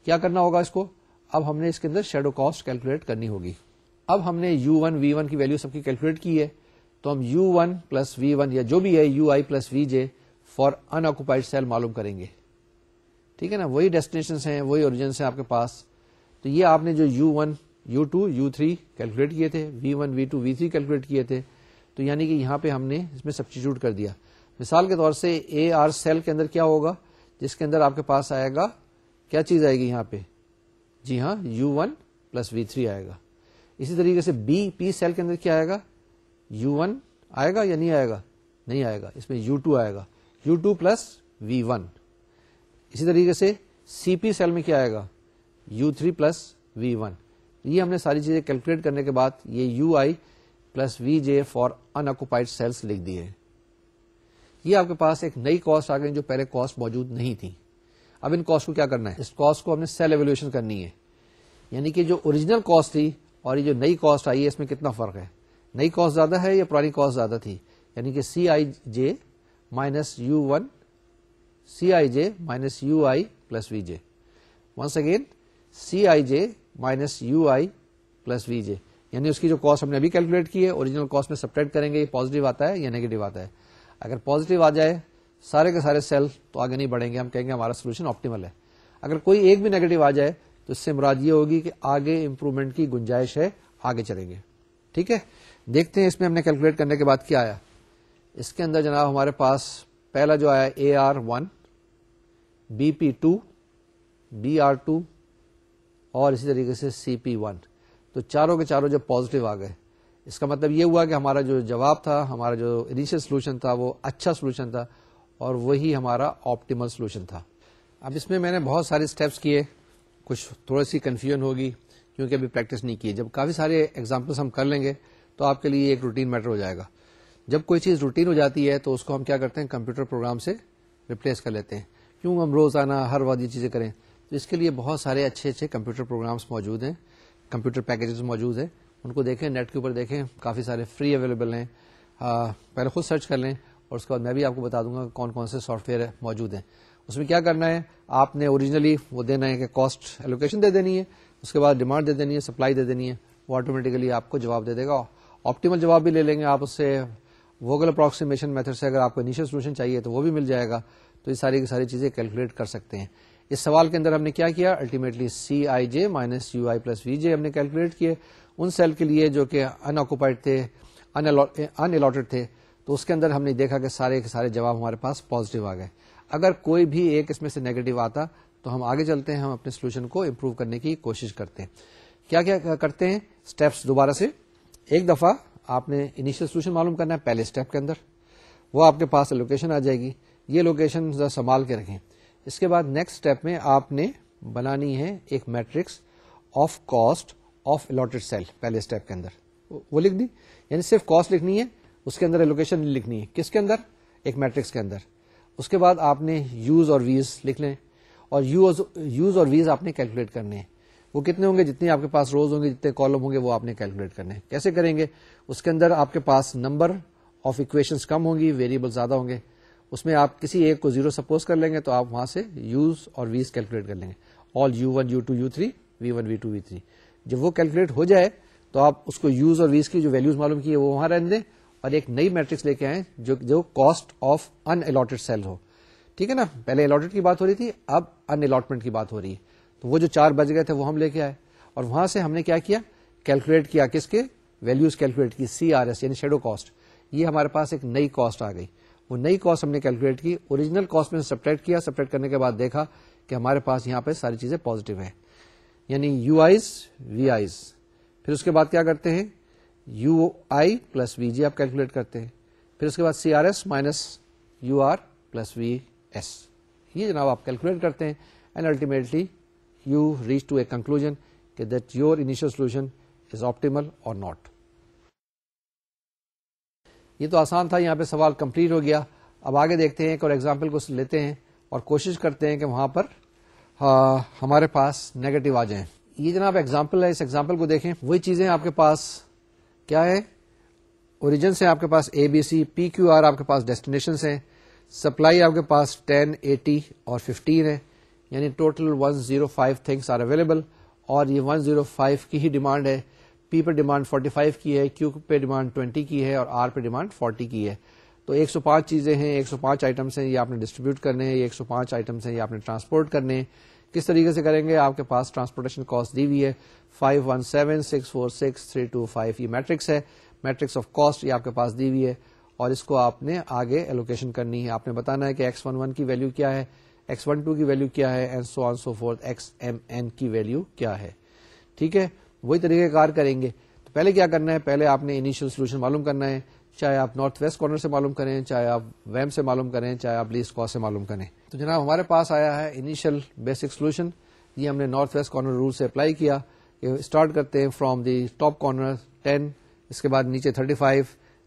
کیا کرنا ہوگا اس کو؟ اب ہم نے اس کے اندر شیڈو کاسٹ کیلکولیٹ کرنی ہوگی. اب ہم نے U1 V1 کی ویلیو سب کی کیلکولیٹ کی ہے تو ہم U1 پلس V1 یا جو بھی ہے UI plus VJ for unoccupied cell معلوم کریں گے. ٹھیک ہے نا، وہی ڈیسٹینیشنس ہیں، وہی اوریجنس ہیں آپ کے پاس. تو یہ آپ نے جو U1 U2 U3 کیلکولیٹ کیے تھے، V1 V2 V3 کیلکولیٹ کیے تھے، تو یعنی کہ یہاں پہ ہم نے اس میں سبسٹیچیوٹ کر دیا. مثال کے طور سے AR سیل کے اندر کیا ہوگا، جس کے اندر آپ کے پاس آئے گا کیا چیز آئے گی یہاں پہ؟ جی ہاں U1 پلس V3 آئے گا. اسی طریقے سے P سیل کے اندر کیا آئے گا؟ U1 آئے گا یا نہیں آئے گا؟ نہیں آئے گا. اس میں U2 آئے گا، U2 پلس V1. اسی طریقے سے CP سیل میں کیا آئے گا؟ U3 plus V1. یہ ہم نے ساری چیزیں کیلکولیٹ کرنے کے بعد یہ UI plus VJ for unoccupied cells لکھ دیے. یہ آپ کے پاس ایک نئی کاسٹ آ گئی جو پہلے کاسٹ موجود نہیں تھی. اب ان کاسٹ کو کیا کرنا ہے؟ اس کاسٹ کو ہم نے سیل ایویلویشن کرنی ہے. یعنی کہ جو اوریجنل کاسٹ تھی اور یہ جو نئی کاسٹ آئی ہے اس میں کتنا فرق ہے؟ نئی کاسٹ زیادہ ہے یا پرانی کاسٹ زیادہ تھی؟ یعنی کہ CIJ minus U1 CIJ minus UI plus VJ. Once again CIJ minus UI plus VJ. یعنی اس کی جو کاسٹ ہم نے ابھی کیلکولیٹ کی ہے اوریجنل کاسٹ میں سبٹریکٹ کریں گے. یہ پازیٹیو آتا ہے یا نیگیٹو آتا ہے؟ اگر پازیٹیو آ جائے سارے کے سارے سیل تو آگے نہیں بڑھیں گے، ہم کہیں گے ہمارا سولوشن آپٹیمل ہے. اگر کوئی ایک بھی نیگیٹو آ جائے تو اس سے مراد یہ ہوگی کہ آگے امپروومنٹ کی گنجائش ہے، آگے چلیں گے. ٹھیک ہے، دیکھتے ہیں اس میں ہم نے کیلکولیٹ کرنے کے بعد کیا آیا. اس کے اندر جناب ہمارے پاس پہلا جو آیا AR1 BP2 BR2 اور اسی طریقے سے CP1. تو چاروں کے چاروں جو پازیٹیو آ گئے. اس کا مطلب یہ ہوا کہ ہمارا جو جواب تھا، ہمارا جو انیشیل سولوشن تھا وہ اچھا سولوشن تھا اور وہی ہمارا آپٹیمل سولوشن تھا. اب اس میں نے بہت سارے اسٹیپس کیے، کچھ تھوڑی سی کنفیوژن ہوگی کیونکہ ابھی پریکٹس نہیں کی. جب کافی سارے ایگزامپلس ہم کر لیں گے تو آپ کے لیے ایک روٹین میٹر ہو جائے گا. جب کوئی چیز روٹین ہو جاتی ہے تو اس کو ہم کیا کرتے ہیں، کمپیوٹر پروگرام سے ریپلیس کر لیتے ہیں. کیوں ہم روزانہ ہر وقت یہ چیزیں کریں؟ تو اس کے لیے بہت سارے اچھے اچھے کمپیوٹر پروگرامس موجود ہیں، کمپیوٹر پیکیجز موجود ہیں. ان کو دیکھیں، نیٹ کے اوپر دیکھیں، کافی سارے فری اویلیبل ہیں. پہلے خود سرچ کر لیں اور اس کے بعد میں بھی آپ کو بتا دوں گا کون کون سے سافٹ ویئر موجود ہیں. اس میں کیا کرنا ہے, آپ نے اوریجنلی وہ دینا ہے کہ کاسٹ ایلوکیشن دے دینی ہے, اس کے بعد ڈیمانڈ دے دینی ہے, سپلائی دے دینی ہے, وہ آٹومیٹیکلی آپ کو جواب دے دے گا. آپٹیمل جواب بھی لے لیں گے آپ اس سے, ووگل اپروکسیمیشن میتھڈ سے اگر آپ کو انیشیل سولوشن چاہیے تو وہ بھی مل جائے گا. تو یہ ساری کی ساری چیزیں کیلکولیٹ کر سکتے ہیں. اس سوال کے اندر ہم نے کیا کیا, ultimately C I J minus U I plus V J ہم نے کیلکولیٹ کیے ان سیل کے لیے جو کہ ان آکوپائڈ تھے, ان الاٹڈ تھے. تو اس کے اندر ہم نے دیکھا کہ سارے کے سارے جواب ہمارے پاس پازیٹیو آ گئے. اگر کوئی بھی ایک اس میں سے نیگیٹو آتا تو ہم آگے چلتے ہیں, ہم اپنے سولوشن کو امپروو کرنے کی کوشش کرتے ہیں. کیا کیا کرتے ہیں اسٹیپس دوبارہ سے. ایک دفعہ آپ نے انیشیل سولوشن معلوم کرنا ہے پہلے اسٹیپ کے اندر, وہ آپ کے پاس لوکیشن آ جائے گی, یہ لوکیشن ذرا سنبھال کے رکھیں. اس کے بعد نیکسٹ اسٹیپ میں آپ نے بنانی ہے ایک matrix of cost of allotted cell. پہلے اسٹیپ کے اندر وہ لکھ دی, یعنی صرف کاسٹ لکھنی ہے, اس کے اندر لوکیشن لکھنی ہے. کس کے اندر, ایک میٹرکس کے اندر. اس کے بعد آپ نے یوز اور ویز لکھ لیں, اور یوز اور ویز آپ نے کیلکولیٹ کرنے ہیں. وہ کتنے ہوں گے, جتنے آپ کے پاس روز ہوں گے, جتنے کالم ہوں گے, وہ آپ نے کیلکولیٹ کرنے ہیں. کیسے کریں گے, اس کے اندر آپ کے پاس نمبر آف اکویشنز کم ہوں گی, ویریبل زیادہ ہوں گے. اس میں آپ کسی ایک کو 0 سپوز کر لیں گے تو آپ وہاں سے یوز اور ویز کیلکولیٹ کر لیں گے. آل U1 U2 U3 V1 V2 V3. جب وہ کیلکولیٹ ہو جائے تو آپ اس کو یوز اور ویز کی جو ویلیوز معلوم کی ہے وہ وہاں رہنے دیں, اور ایک نئی میٹرکس لے کے آئیں جو cost of unallocated cell ہو. ٹھیک ہے نا, پہلے الاٹڈ کی بات ہو رہی تھی, اب ان الاٹمنٹ کی بات ہو رہی ہے. تو وہ جو 4 بچ گئے تھے وہ ہم لے کے آئے, اور وہاں سے ہم نے کیا کیا, کیلکولیٹ کیا کس کے, ویلیوز کیلکولیٹ کی, CRS یعنی شیڈو کاسٹ. یہ ہمارے پاس ایک نئی کاسٹ آ گئی. وہ نئی کاسٹ ہم نے کیلکولیٹ کی, اوریجنل کاسٹ میں سبٹریکٹ کیا, سبٹریکٹ کرنے کے بعد دیکھا کہ ہمارے پاس یہاں پہ ساری چیزیں پازیٹیو ہیں, یعنی یو آئیز وی آئیز. پھر اس کے بعد کیا کرتے ہیں, یو آئی پلس وی جی آپ کیلکولیٹ کرتے ہیں. پھر اس کے بعد CRS minus U R plus V S, یہ جناب آپ کیلکولیٹ کرتے ہیں, and ultimately you reach to a conclusion کہ that your initial solution is optimal اور ناٹ. یہ تو آسان تھا, یہاں پہ سوال کمپلیٹ ہو گیا. اب آگے دیکھتے ہیں, ایک اور ایگزامپل کو لیتے ہیں اور کوشش کرتے ہیں کہ وہاں پر ہمارے پاس نیگیٹو آ جائیں. یہ جناب ایگزامپل ہے, اس ایگزامپل کو دیکھیں. وہی چیزیں آپ کے پاس کیا ہے, اوریجن سے آپ کے پاس ABC, PQR آپ کے پاس ڈیسٹینیشنز ہیں, سپلائی آپ کے پاس 10, 80 اور 15 ہے, یعنی ٹوٹل 105 تھنگس آر اویلیبل, اور یہ 105 کی ہی ڈیمانڈ ہے. P پہ ڈیمانڈ 45 کی ہے, Q پہ ڈیمانڈ 20 کی ہے, اور R پہ ڈیمانڈ 40 کی ہے. تو 105 چیزیں ہیں, 105 آئٹمس ہیں, یہ آپ نے ڈسٹریبیوٹ کرنے ہیں. یہ 105 آئٹمس ہیں, یہ آپ نے ٹرانسپورٹ کرنے ہیں. کس طریقے سے کریں گے, آپ کے پاس ٹرانسپورٹیشن کاسٹ دی ہوئی ہے 5176463225. یہ میٹرکس ہے, میٹرکس آف کاسٹ یہ آپ کے پاس دی ہوئی ہے, اور اس کو آپ نے آگے ایلوکیشن کرنی ہے. آپ نے بتانا ہے کہ X11 کی ویلیو کیا ہے, X12 کی ویلیو کیا ہے, and so on so forth XMN کی ویلیو کیا ہے. ٹھیک ہے, وہی طریقہ کار کریں گے. تو پہلے کیا کرنا ہے, پہلے آپ نے انیشیل سولوشن معلوم کرنا ہے, چاہے آپ نارتھ ویسٹ کارنر سے معلوم کریں, چاہے آپ ویم سے معلوم کریں, چاہے آپ لیسٹ کاسٹ سے معلوم کریں. تو جناب ہمارے پاس آیا ہے انیشیل بیسک سولوشن. یہ ہم نے نارتھ ویسٹ کارنر رول سے اپلائی کیا. اسٹارٹ کرتے ہیں فرام دی ٹاپ کارنر 10, اس کے بعد نیچے 35,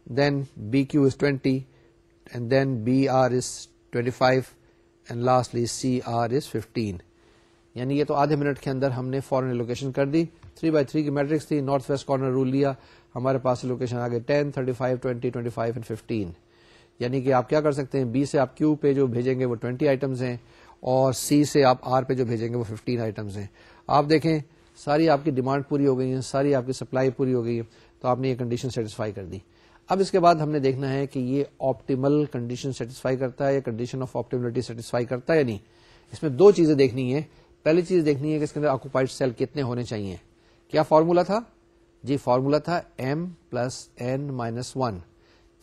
then BQ is 20, and then BR is 25, and lastly CR is 15. یعنی یہ تو آدھے منٹ کے اندر ہم نے فورن لوکیشن کر دی. 3x3 کی میٹرکس تھی, نارتھ ویسٹ کارنر رول لیا, ہمارے پاس لوکیشن آگے 10, 35, 20, 25 اینڈ 15. یعنی کہ آپ کیا کر سکتے ہیں, B سے آپ Q پہ جو بھیجیں گے وہ 20 آئٹمز ہیں, اور C سے آپ R پہ جو بھیجیں گے وہ 15 آئٹمز ہیں. آپ دیکھیں ساری آپ کی ڈیمانڈ پوری ہو گئی ہے, ساری آپ کی سپلائی پوری ہو گئی ہے, تو آپ نے یہ کنڈیشن سیٹسفائی کر دی. اب اس کے بعد ہم نے دیکھنا ہے کہ یہ آپٹیمل کنڈیشن سیٹسفائی کرتا ہے یا کنڈیشن آف آپٹیملٹی سیٹسفائی کرتا ہے یا نہیں. اس میں 2 چیزیں دیکھنی ہے. پہلی چیز دیکھنی ہے کہ اس کے اندر آکوپائڈ سیل کتنے ہونے چاہیے. کیا فارمولا تھا جی, فارمولا تھا M + N - 1,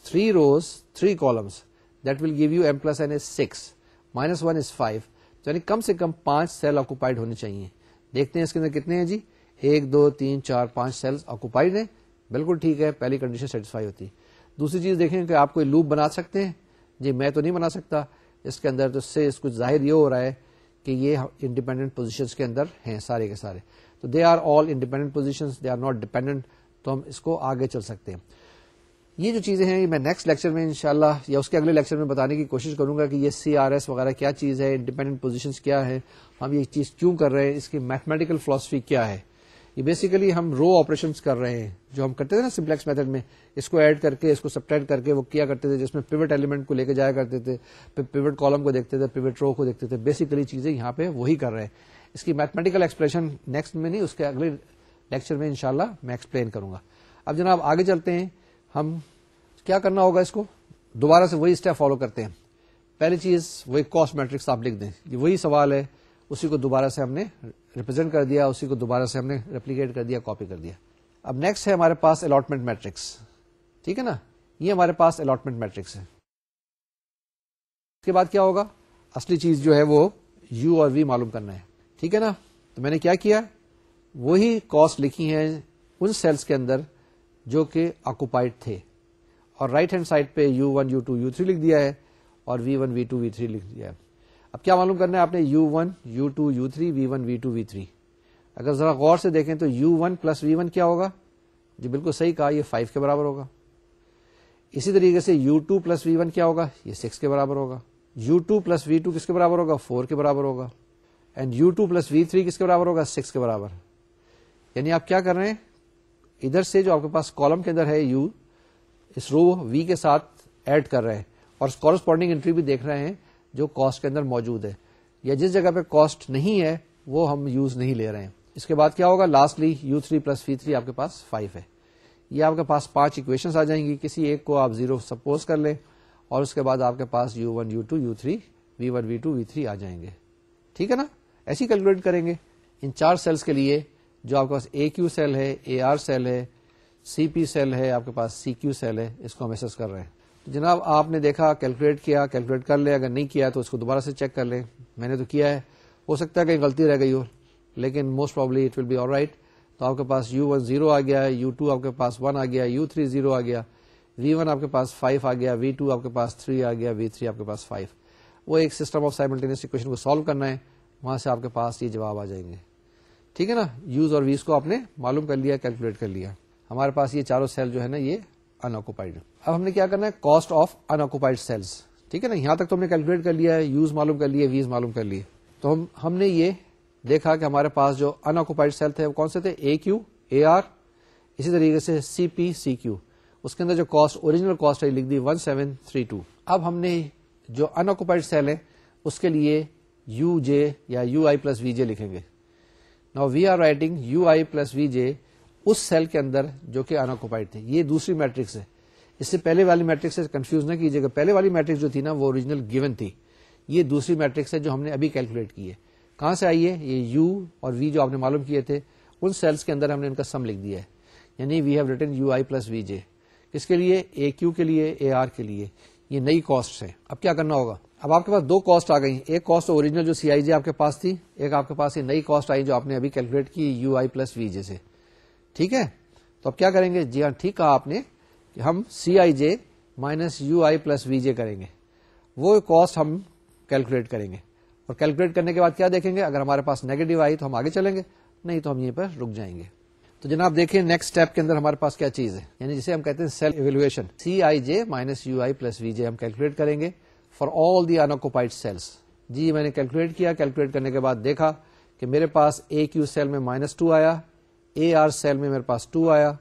3 rows 3 columns, that will give you M + N is 6, -1 is 5. یعنی کم سے کم 5 سیل آکوپائڈ ہونے چاہیے. دیکھتے ہیں اس کے اندر کتنے ہیں جی, 1 2 3 4 5 سیلز آکوپائڈ ہیں. بالکل ٹھیک ہے, پہلی کنڈیشن سیٹسفائی ہوتی. دوسری چیز دیکھیں کہ آپ کوئی لوپ بنا سکتے ہیں جی. میں تو نہیں بنا سکتا اس کے اندر, تو اس سے اس کو ظاہر یہ ہو رہا ہے کہ یہ انڈیپینڈنٹ پوزیشنز کے اندر ہیں سارے کے سارے. تو they are all independent positions, they are not dependent. تو ہم اس کو آگے چل سکتے ہیں. یہ جو چیزیں ہیں میں نیکسٹ لیکچر میں انشاءاللہ یا اس کے اگلے لیکچر میں بتانے کی کوشش کروں گا کہ یہ CRS وغیرہ کیا چیز ہے, انڈیپینڈنٹ پوزیشنز کیا ہے, ہم یہ چیز کیوں کر رہے ہیں, اس کی میتھمیٹیکل فلسفی کیا ہے. یہ بیسیکلی ہم رو آپریشنز کر رہے ہیں جو ہم کرتے تھے نا سمپلیکس میتھڈ میں, اس کو ایڈ کر کے اس کو سبٹریکٹ کر کے وہ کیا کرتے تھے, جس میں پیوٹ ایلیمنٹ کو لے کے جایا کرتے تھے, پھر پیوٹ کالم کو دیکھتے تھے, پیوٹ رو کو دیکھتے تھے. بیسیکلی چیزیں یہاں پہ وہی کر رہے ہیں. اس کی میتھمیٹیکل ایکسپریشن نیکسٹ میں نہیں, اس کے اگلے لیکچر میں انشاءاللہ میں ایکسپلین کروں گا. اب جناب آگے چلتے ہیں. ہم کیا کرنا ہوگا, اس کو دوبارہ سے وہی اسٹیپ فالو کرتے ہیں. پہلی چیز وہی کاسٹ میٹرکس آپ لکھ دیں, یہ وہی سوال ہے, اسی کو دوبارہ سے ہم نے ریپرزینٹ کر دیا, اسی کو دوبارہ سے ہم نے ریپلیکیٹ کر دیا, کاپی کر دیا. اب نیکسٹ ہے ہمارے پاس الاٹمنٹ میٹرکس. ٹھیک ہے نا, یہ ہمارے پاس الاٹمنٹ میٹرکس ہے. اس کے بعد کیا ہوگا, اصلی چیز جو ہے وہ یو اور وی معلوم کرنا ہے. ٹھیک ہے نا, تو میں نے کیا کیا, وہی کاسٹ لکھی ہیں ان سیلس کے اندر جو کہ آکوپائڈ تھے, اور رائٹ ہینڈ سائڈ پہ U1 U2 U3 لکھ دیا ہے, اور V1 V2 V3 لکھ دیا ہے. اب کیا معلوم کرنا ہے آپ نے, U1 U2 U3 V1 V2 V3. اگر ذرا غور سے دیکھیں تو U1 پلس V1 کیا ہوگا, جو بالکل صحیح کہا, یہ 5 کے برابر ہوگا. اسی طریقے سے U2 پلس V1 کیا ہوگا, یہ 6 کے برابر ہوگا. U2 پلس V2 کس کے برابر ہوگا, 4 کے برابر ہوگا. اینڈ U2 پلس V3 کس کے برابر ہوگا, 6 کے برابر. یعنی آپ کیا کر رہے ہیں, ادھر سے جو آپ کے پاس کالم کے اندر ہے U, اس رو V کے ساتھ ایڈ کر رہے ہیں, اور کورسپونڈنگ انٹری بھی دیکھ رہے ہیں جو کاسٹ کے اندر موجود ہے, یا جس جگہ پہ کاسٹ نہیں ہے وہ ہم یوز نہیں لے رہے ہیں. اس کے بعد کیا ہوگا, لاسٹلی U3 پلس V3 آپ کے پاس 5 ہے. یہ آپ کے پاس 5 اکویشنز آ جائیں گی, کسی ایک کو آپ 0 سپوز کر لیں, اور اس کے بعد آپ کے پاس U1 U2 U3 V1 V2 V3 آ جائیں گے. ٹھیک ہے نا, ایسی کیلکولیٹ کریں گے ان 4 سیلس کے لیے جو آپ کے پاس AQ سیل ہے, AR سیل ہے, CP سیل ہے, آپ کے پاس CQ سیل ہے, اس کو ہم ایسس کر رہے ہیں. جناب آپ نے دیکھا, کیلکولیٹ کیا, کیلکولیٹ کر لیں, اگر نہیں کیا تو اس کو دوبارہ سے چیک کر لیں. میں نے تو کیا ہے, ہو سکتا ہے کہیں غلطی رہ گئی ہو, لیکن most probably it will be all right. تو آپ کے پاس U1 0 آ گیا, U2 آپ کے پاس 1 آ گیا, U3 0 آ گیا, V1 آپ کے پاس 5 آ گیا, V2 آپ کے پاس 3 آ گیا, V3 آپ کے پاس 5. وہ ایک سسٹم آف سائملٹینیس اکویشن کو سالو کرنا ہے, وہاں سے آپ کے پاس یہ جواب آ جائیں گے. ٹھیک ہے نا, یوز اور ویز کو آپ نے معلوم کر لیا, کیلکولیٹ کر لیا. ہمارے پاس یہ چاروں سیل جو ہے نا یہ ان آکوپائڈ. اب ہم نے کیا کرنا ہے, cost of unoccupied cells. ٹھیک ہے نا, یہاں تک تو ہم نے کیلکولیٹ کر لیا ہے, یوز معلوم کر لیے, ویز معلوم کر لیے. تو ہم نے یہ دیکھا کہ ہمارے پاس جو ان آکوپائڈ سیل تھے وہ کون سے تھے, AQ AR, اسی طریقے سے CP CQ. اس کے اندر جو کاسٹ اوریجنل کاسٹ ہے لکھ دی 1732. اب ہم نے جو ان آکوپائڈ سیل ہے اس کے لیے UJ یا UI پلس VJ لکھیں گے. Now we are writing UI plus VJ us cell کے اندر جو کہ ان آکوپائڈ تھے. یہ دوسری میٹرکس ہے, اس سے پہلے والی میٹرکس سے کنفیوز نہ کیجیے گا. پہلے والی میٹرکس جو تھی نا وہ اوریجنل گیون تھی, یہ دوسری میٹرکس ہے جو ہم نے ابھی کیلکولیٹ کی ہے. کہاں سے آئی ہے, یہ U اور V جو آپ نے معلوم کیے تھے ان سیلس کے اندر ہم نے ان کا سم لکھ دیا ہے. یعنی we have written UI plus VJ. کس کے لیے, AQ کے لیے, AR کے لیے. یہ نئی کاسٹ ہے. اب کیا کرنا ہوگا, اب آپ کے پاس 2 کاسٹ آ گئی. ایک کاسٹ اوریجنل جو CIJ آپ کے پاس تھی, ایک آپ کے پاس یہ نئی کاسٹ آئی جو آپ نے ابھی کیلکولیٹ کی UI پلس VJ سے. ٹھیک ہے, تو اب کیا کریں گے, جی ہاں ٹھیک کہا آپ نے کہ ہم CIJ minus UI plus VJ کریں گے. وہ کاسٹ ہم کیلکولیٹ کریں گے, اور کیلکولیٹ کرنے کے بعد کیا دیکھیں گے, اگر ہمارے پاس نیگیٹو آئی تو ہم آگے چلیں گے, نہیں تو ہم یہیں پر رک جائیں گے. تو جناب دیکھیں نیکسٹ اسٹیپ کے اندر ہمارے پاس کیا چیز ہے, یعنی جسے ہم کہتے ہیں cell evaluation. CIJ minus UI plus VJ ہم کیلکولیٹ کریں گے for all the unoccupied cells. جی میں نے کیلکولیٹ کیا, کیلکولیٹ کرنے کے بعد دیکھا کہ میرے پاس AQ سیل میں -2 آیا, AR سیل میں میرے پاس 2 آیا,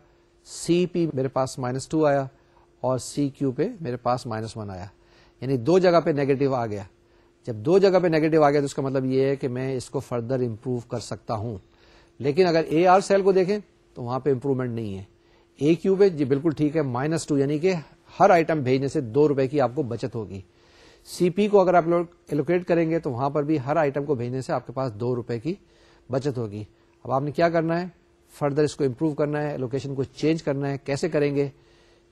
CP میرے پاس -2 آیا, اور CQ پہ میرے پاس -1 آیا. یعنی 2 جگہ پہ نیگیٹو آ گیا. جب 2 جگہ پہ نیگیٹو آ گیا تو اس کا مطلب یہ ہے کہ میں اس کو فردر امپروو کر سکتا ہوں. لیکن اگر AR سیل کو دیکھیں تو وہاں پہ امپروومنٹ نہیں ہے. AQ پہ جی بالکل ٹھیک ہے, -2, یعنی کہ ہر آئٹم بھیجنے سے 2 روپے کی آپ کو بچت ہوگی. CP کو اگر آپ لوگ ایلوکیٹ کریں گے تو وہاں پر بھی ہر آئٹم کو بھیجنے سے آپ کے پاس 2 روپے کی بچت ہوگی. اب آپ نے کیا کرنا ہے, فردر اس کو امپروو کرنا ہے, ایلوکیشن کو چینج کرنا ہے. کیسے کریں گے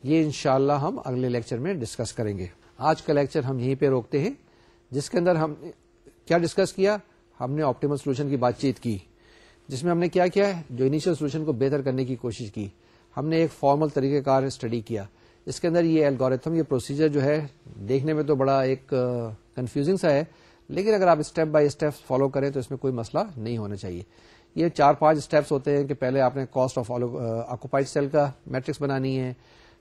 یہ انشاءاللہ ہم اگلے لیکچر میں ڈسکس کریں گے. آج کا لیکچر ہم یہیں پہ روکتے ہیں, جس کے اندر ہم کیا ڈسکس کیا, ہم نے آپٹیمل سولوشن کی بات چیت کی, جس میں ہم نے کیا کیا ہے, جو انیشیل سولوشن کو بہتر کرنے کی کوشش کی. ہم نے ایک فارمل طریقہ کار اسٹڈی کیا. اس کے اندر یہ الگورتھم, یہ پروسیجر جو ہے دیکھنے میں تو بڑا ایک کنفیوزنگ سا ہے, لیکن اگر آپ اسٹیپ بائی اسٹیپ فالو کریں تو اس میں کوئی مسئلہ نہیں ہونا چاہیے. یہ 4-5 اسٹیپس ہوتے ہیں کہ پہلے آپ نے کاسٹ آف آکوپائڈ سیل کا میٹرکس بنانی ہے,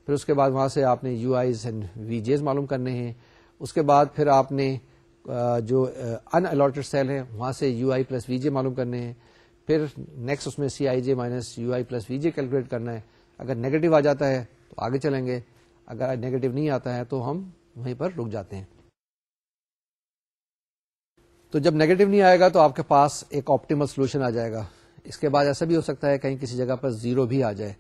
پھر اس کے بعد وہاں سے آپ نے UIs اینڈ VJs معلوم کرنے ہیں. اس کے بعد پھر آپ نے جو ان الاٹڈ سیل ہیں وہاں سے UI پلس VJ معلوم کرنے ہیں. پھر نیکسٹ اس میں C I J minus U I plus V J calculate کرنا ہے. اگر نیگیٹو آ جاتا ہے تو آگے چلیں گے, اگر نیگیٹو نہیں آتا ہے تو ہم وہیں پر رک جاتے ہیں. تو جب نیگیٹو نہیں آئے گا تو آپ کے پاس ایک آپٹیمل سولوشن آ جائے گا. اس کے بعد ایسا بھی ہو سکتا ہے کہیں کسی جگہ پر زیرو بھی آ جائے,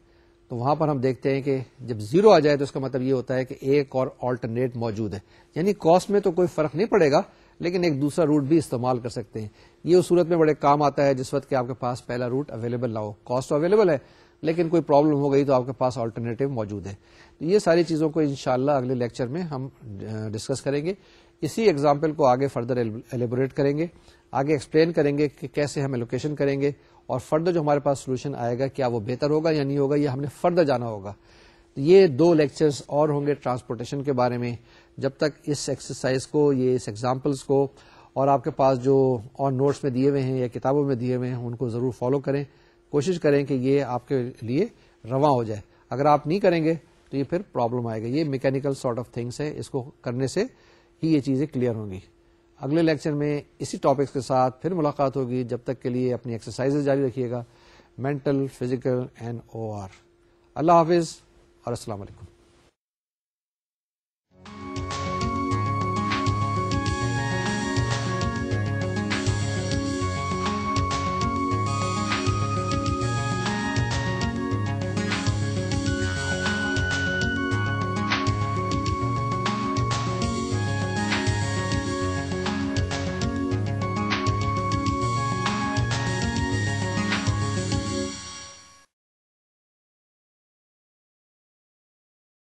تو وہاں پر ہم دیکھتے ہیں کہ جب زیرو آ جائے تو اس کا مطلب یہ ہوتا ہے کہ ایک اور آلٹرنیٹ موجود ہے, یعنی کاسٹ میں تو کوئی فرق نہیں پڑے گا لیکن ایک دوسرا روٹ بھی استعمال کر سکتے ہیں. یہ اس صورت میں بڑے کام آتا ہے جس وقت کہ آپ کے پاس پہلا روٹ اویلیبل نہ ہو, کاسٹ اویلیبل ہے لیکن کوئی پرابلم ہو گئی تو آپ کے پاس آلٹرنیٹو موجود ہے. تو یہ ساری چیزوں کو انشاءاللہ اگلے لیکچر میں ہم ڈسکس کریں گے. اسی ایگزامپل کو آگے فردر ایلیبوریٹ کریں گے, آگے ایکسپلین کریں گے کہ کیسے ہم ایلوکیشن کریں گے, اور فردر جو ہمارے پاس سولوشن آئے گا کیا وہ بہتر ہوگا یا نہیں ہوگا, یا ہم نے فردر جانا ہوگا. یہ 2 لیکچرز اور ہوں گے ٹرانسپورٹیشن کے بارے میں. جب تک اس ایکسرسائز کو, یہ اس ایگزامپلس کو, اور آپ کے پاس جو اور نوٹس میں دیے ہوئے ہیں یا کتابوں میں دیے ہوئے ہیں ان کو ضرور فالو کریں, کوشش کریں کہ یہ آپ کے لیے رواں ہو جائے. اگر آپ نہیں کریں گے تو یہ پھر پرابلم آئے گا. یہ میکینیکل سارٹ آف تھنگس ہے, اس کو کرنے سے ہی یہ چیزیں کلیئر ہوں گی. اگلے لیکچر میں اسی ٹاپکس کے ساتھ پھر ملاقات ہوگی. جب تک کے لیے اپنی ایکسرسائز جاری رکھیے گا. Mental, physical and O R. اللہ حافظ اور السلام علیکم.